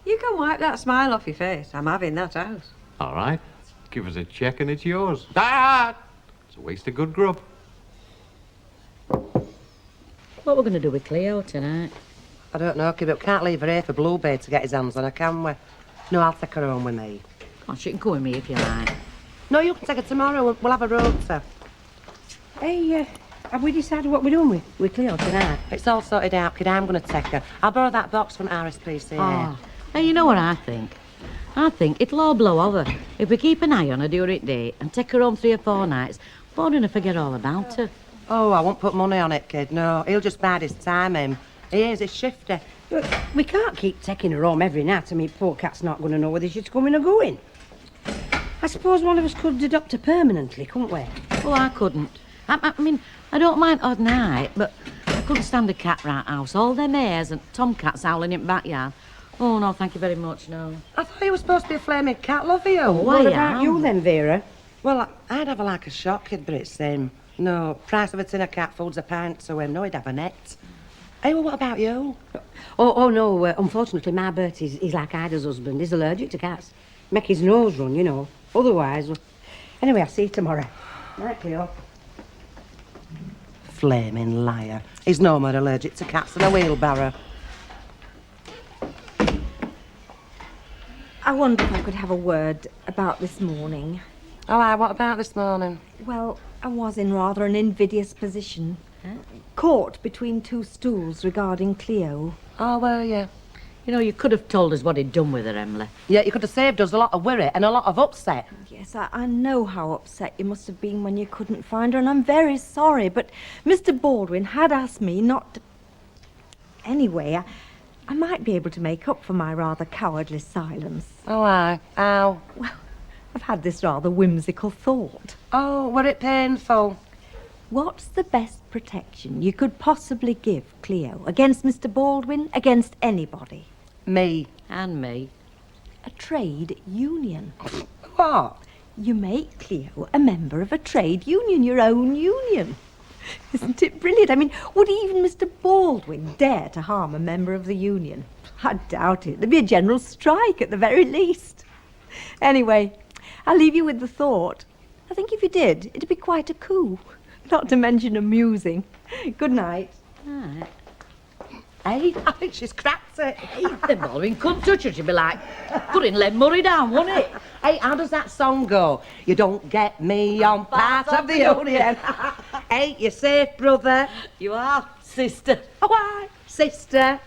You can wipe that smile off your face. I'm having that house. All right. Give us a check and it's yours. Ah! It's a waste of good grub. What we're going to do with Cleo tonight? I don't know, kid, but can't leave her here for Bluebeard to get his hands on her, can we? No, I'll take her home with me. Oh, she can go with me if you like. No, you can take her tomorrow. We'll have a rota. Hey, have we decided what we're doing with Cleo tonight? It's all sorted out, kid. I'm going to take her. I'll borrow that box from RSPCA. Oh. Hey, you know what I think? I think it'll all blow over if we keep an eye on her during the day and take her home 3 or 4 nights, boring her forget all about her. Oh, I won't put money on it, kid. No, he'll just bide his time, him. He is, he's shifty. But we can't keep taking her home every night. I mean, poor cat's not going to know whether she's coming or going. I suppose one of us could adopt her permanently, couldn't we? Oh, I couldn't. I mean, I don't mind odd night, but I couldn't stand a cat right house. All them airs and tomcats howling in the backyard. Oh, no, thank you very much, no. I thought you were supposed to be a flaming cat lover, you. Oh, what about you then, Vera? Well, I'd have her like a shop, kid, but it's no, price of a tin of cat food's a pint, so no, he'd have a net. Hey, well, what about you? Oh no, unfortunately, my Bertie's he's like Ida's husband. He's allergic to cats. Make his nose run, you know. Otherwise, anyway, I'll see you tomorrow. Night, Cleo. Flaming liar. He's no more allergic to cats than a wheelbarrow. I wonder if I could have a word about this morning. Oh, aye, what about this morning? Well, I was in rather an invidious position. Caught between 2 stools regarding Cleo. Oh, were you? You know, you could have told us what he'd done with her, Emily. Yeah, you could have saved us a lot of worry and a lot of upset. Yes, I know how upset you must have been when you couldn't find her, and I'm very sorry, but Mr. Baldwin had asked me not to... Anyway, I might be able to make up for my rather cowardly silence. Oh, aye. How? Well, I've had this rather whimsical thought. Oh, were it painful? What's the best protection you could possibly give Cleo against Mr. Baldwin, against anybody? Me. And me. A trade union. What? You make Cleo a member of a trade union, your own union. Isn't it brilliant? I mean, would even Mr. Baldwin dare to harm a member of the union? I doubt it. There'd be a general strike at the very least. Anyway, I'll leave you with the thought. I think if you did, it'd be quite a coup. Not to mention amusing. Good night. Right. Hey, I think she's cracked it. Hey, the Baldwin couldn't touch her. She'd be like putting Len Murray down, wouldn't it? Hey, how does that song go? You don't get me on part of the union. Hey, you're safe, brother. You are, sister. Oh, aye, sister.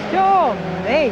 Stormy.